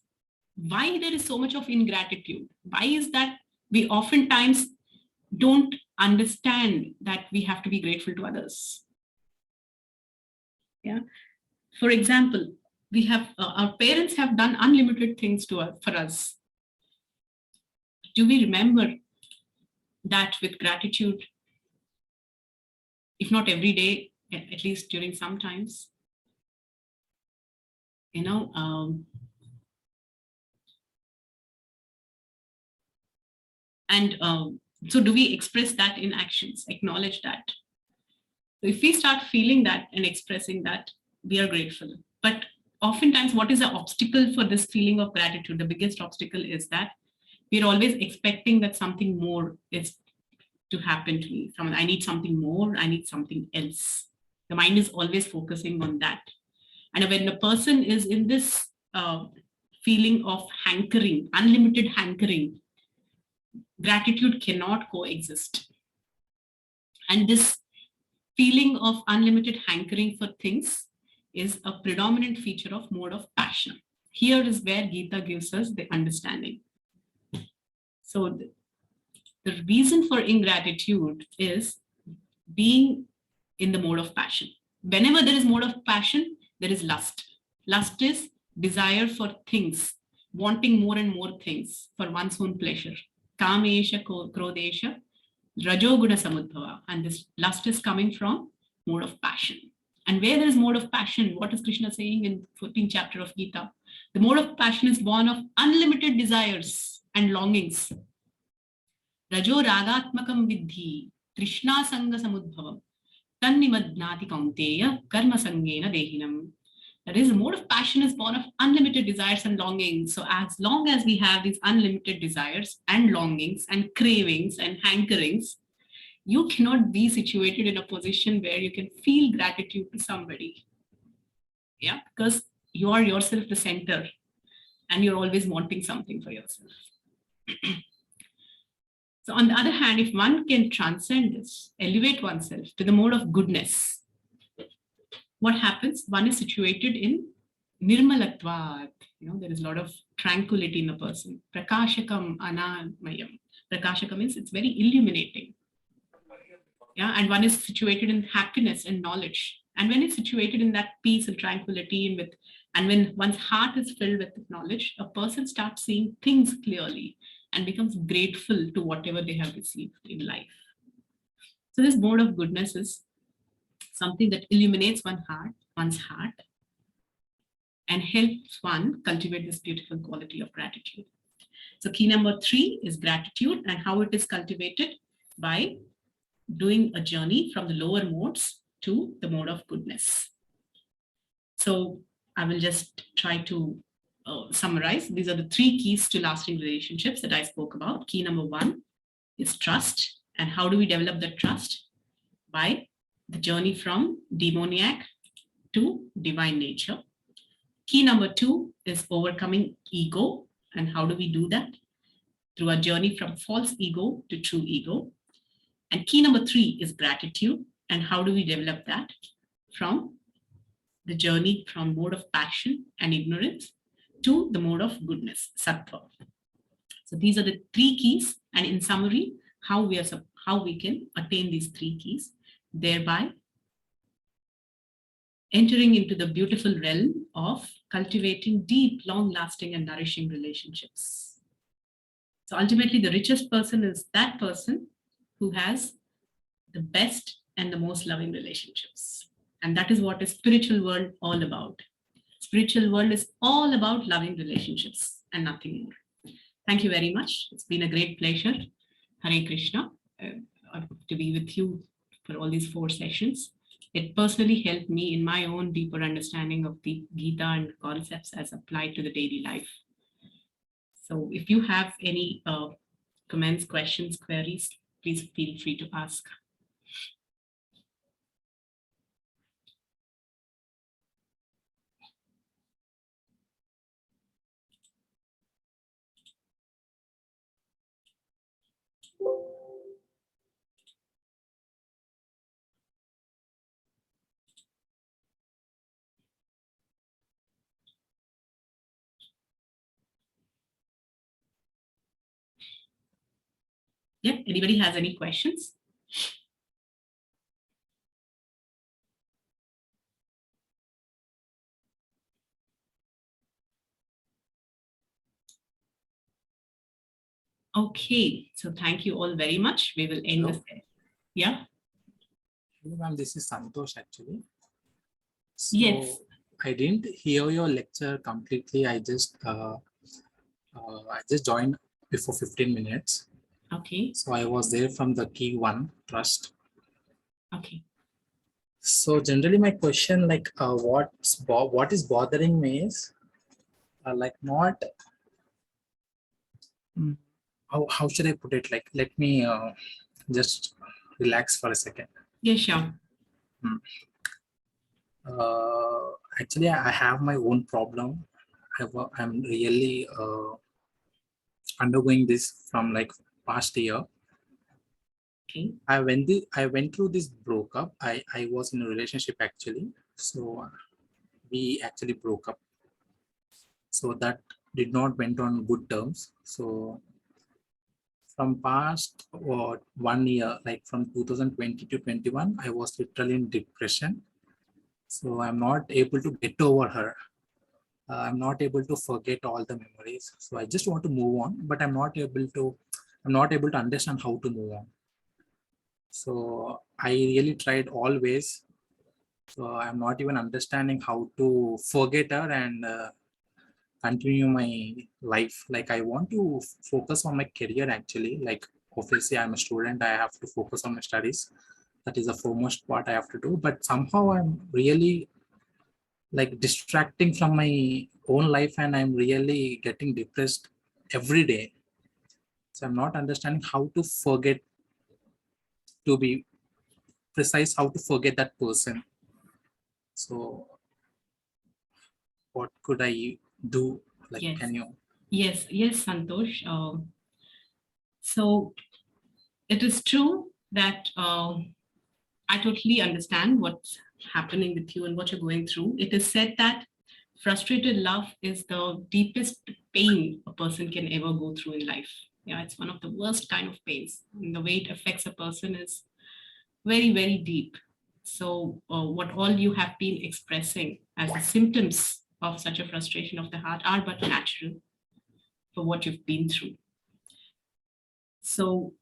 Why there is so much of ingratitude? Why is that we oftentimes don't understand that we have to be grateful to others? Yeah. For example, we have our parents have done unlimited things for us. Do we remember that with gratitude, if not every day, at least during some times? So do we express that in actions, acknowledge that? So if we start feeling that and expressing that, we are grateful. But oftentimes, what is the obstacle for this feeling of gratitude? The biggest obstacle is that we're always expecting that something more is to happen to me. I need something more, I need something else. The mind is always focusing on that. And when the person is in this feeling of hankering, unlimited hankering, gratitude cannot coexist. And this feeling of unlimited hankering for things is a predominant feature of mode of passion. Here is where Gita gives us the understanding. So the reason for ingratitude is being in the mode of passion. Whenever there is mode of passion, there is lust. Lust is desire for things, wanting more and more things for one's own pleasure. Kamesha krodesha rajoguna samudbhava. And this lust is coming from mode of passion. And where there is mode of passion, what is Krishna saying in 14th chapter of Gita? The mode of passion is born of unlimited desires and longings. Rajo ragatmakam vidhi trishna sanga samudbhavam tannimadnati kaunteya karma sangena dehinam. That is, the mode of passion is born of unlimited desires and longings. So as long as we have these unlimited desires and longings and cravings and hankerings, you cannot be situated in a position where you can feel gratitude to somebody. Yeah, because you are yourself the center and you're always wanting something for yourself. So on the other hand, if one can transcend this, elevate oneself to the mode of goodness, what happens? One is situated in nirmalatvat. There is a lot of tranquility in a person. Prakashakam anamayam. Prakashakam means it's very illuminating. Yeah, and one is situated in happiness and knowledge. And when it's situated in that peace and tranquility and with And when one's heart is filled with knowledge, a person starts seeing things clearly and becomes grateful to whatever they have received in life. So this mode of goodness is something that illuminates one's heart, and helps one cultivate this beautiful quality of gratitude. So key number 3 is gratitude, and how it is cultivated by doing a journey from the lower modes to the mode of goodness. So I will just try to summarize. These are the 3 keys to lasting relationships that I spoke about. Key number 1 is trust. And how do we develop that trust? By the journey from demoniac to divine nature. Key number 2 is overcoming ego. And how do we do that? Through a journey from false ego to true ego. And key number 3 is gratitude. And how do we develop that? From the journey from mode of passion and ignorance to the mode of goodness, sattva. So these are the 3 keys. And in summary, how we can attain these 3 keys, thereby entering into the beautiful realm of cultivating deep, long-lasting and nourishing relationships. So ultimately, the richest person is that person who has the best and the most loving relationships. And that is what is spiritual world all about. Spiritual world is all about loving relationships and nothing more. Thank you very much. It's been a great pleasure, Hare Krishna, to be with you for all these 4 sessions. It personally helped me in my own deeper understanding of the Gita and concepts as applied to the daily life. So if you have any comments, questions, queries, please feel free to ask. Yeah, anybody has any questions? Okay, so thank you all very much. We will end this. Yeah. Ma'am, this is Santosh actually. So yes. I didn't hear your lecture completely. I just joined before 15 minutes. Okay. So I was there from the key 1, trust. Okay. So generally my question, like what is bothering me is like not how should I put it? Like, let me just relax for a second. Yeah, sure. Actually, I have my own problem. I'm really undergoing this from like past year. Okay. I went through this breakup. I was in a relationship actually. So we actually broke up. So that did not went on good terms. So from past 1 year, like from 2020 to 21, I was literally in depression. So I'm not able to get over her. I'm not able to forget all the memories. So I just want to move on, but I'm not able to understand how to move on. So I really tried all ways. So I'm not even understanding how to forget her and continue my life. Like I want to focus on my career actually. Like obviously I'm a student, I have to focus on my studies. That is the foremost part I have to do. But somehow I'm really like distracting from my own life and I'm really getting depressed every day. So I'm not understanding how to forget, to be precise, how to forget that person. So what could I do? Like, yes. can you? Yes, Santosh. So it is true that I totally understand what's happening with you and what you're going through. It is said that frustrated love is the deepest pain a person can ever go through in life. Yeah, it's one of the worst kind of pains. And the way it affects a person is very, very deep. So what all you have been expressing as the symptoms of such a frustration of the heart are but natural for what you've been through. So,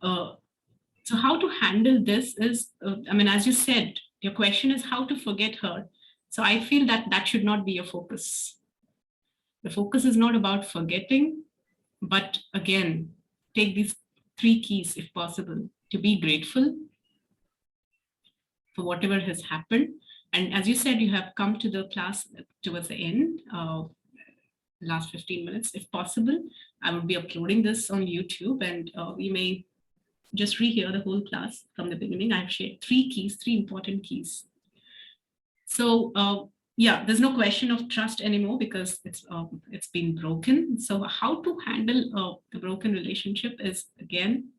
so how to handle this is, as you said, your question is how to forget her. So I feel that that should not be your focus. The focus is not about forgetting, but again, take these 3 keys, if possible, to be grateful for whatever has happened. And as you said, you have come to the class towards the end, last 15 minutes. If possible, I will be uploading this on YouTube, and we may just rehear the whole class from the beginning. I've shared 3 keys, 3 important keys. So yeah, there's no question of trust anymore because it's been broken. So how to handle the broken relationship is, again,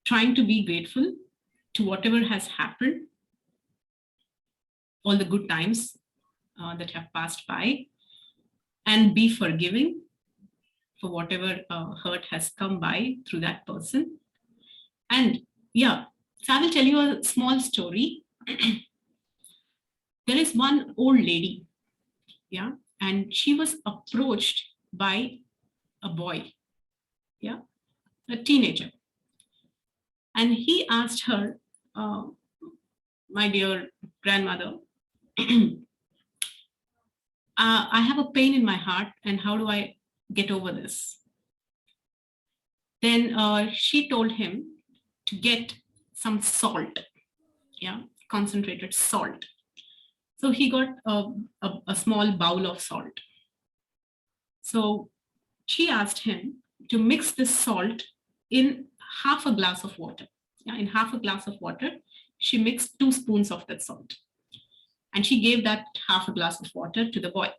trying to be grateful to whatever has happened, all the good times that have passed by, and be forgiving for whatever hurt has come by through that person. And yeah, so I will tell you a small story. There is one old lady, yeah, and she was approached by a boy, yeah, a teenager. And he asked her, my dear grandmother, I have a pain in my heart, and how do I get over this? Then she told him to get some salt, yeah, concentrated salt. So he got a small bowl of salt. So she asked him to mix this salt in half a glass of water. Yeah, in half a glass of water, she mixed 2 spoons of that salt. And she gave that half a glass of water to the boy.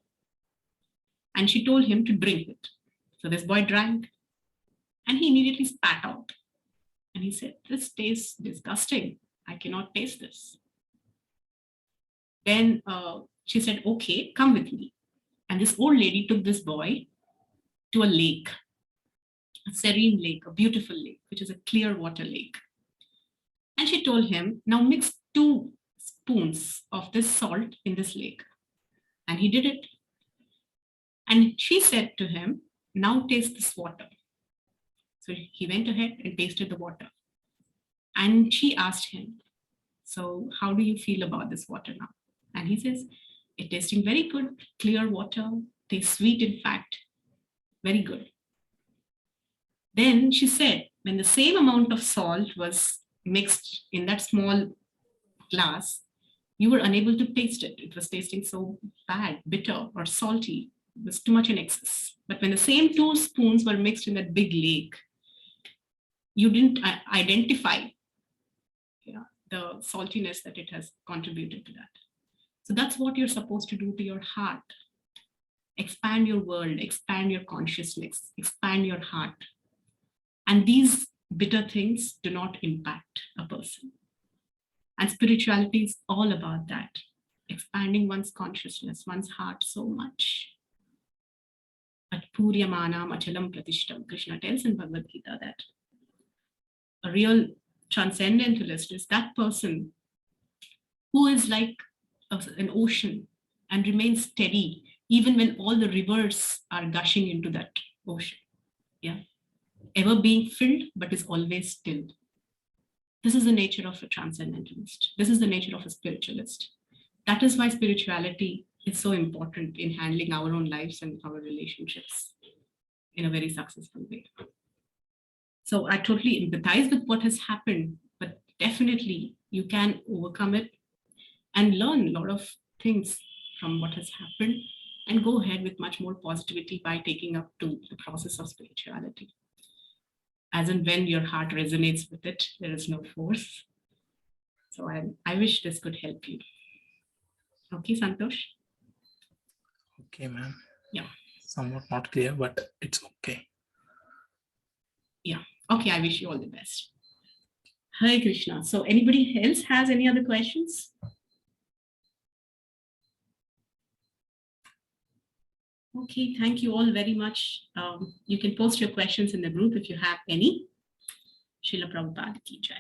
And she told him to drink it. So this boy drank, and he immediately spat out. And he said, "This tastes disgusting. I cannot taste this." Then she said, "Okay, come with me." And this old lady took this boy to a lake, a serene lake, a beautiful lake, which is a clear water lake. And she told him, "Now mix 2 spoons of this salt in this lake." And he did it. And she said to him, "Now taste this water." So he went ahead and tasted the water. And she asked him, "So how do you feel about this water now?" And he says, "It's tasting very good, clear water, tastes sweet, in fact, very good." Then she said, when the same amount of salt was mixed in that small glass, you were unable to taste it. It was tasting so bad, bitter, or salty. It was too much in excess. But when the same 2 spoons were mixed in that big lake, you didn't identify, yeah, the saltiness that it has contributed to that. So that's what you're supposed to do to your heart. Expand your world, expand your consciousness, expand your heart. And these bitter things do not impact a person. And spirituality is all about that, expanding one's consciousness, one's heart so much. At Puryamanam Achalam Pratishtam, Krishna tells in Bhagavad-gita that a real transcendentalist is that person who is like an ocean and remains steady even when all the rivers are gushing into that ocean. Yeah, ever being filled, but is always still. This is the nature of a transcendentalist. This is the nature of a spiritualist. That is why spirituality is so important in handling our own lives and our relationships in a very successful way. So I totally empathize with what has happened, but definitely you can overcome it and learn a lot of things from what has happened and go ahead with much more positivity by taking up to the process of spirituality. As and when your heart resonates with it, there is no force. So I wish this could help you. Okay, Santosh? Okay, ma'am. Yeah. Somewhat not clear, but it's okay. Yeah. Okay, I wish you all the best. Hare Krishna. So anybody else has any other questions? Okay, thank you all very much. You can post your questions in the group if you have any. Srila Prabhupada ki jai.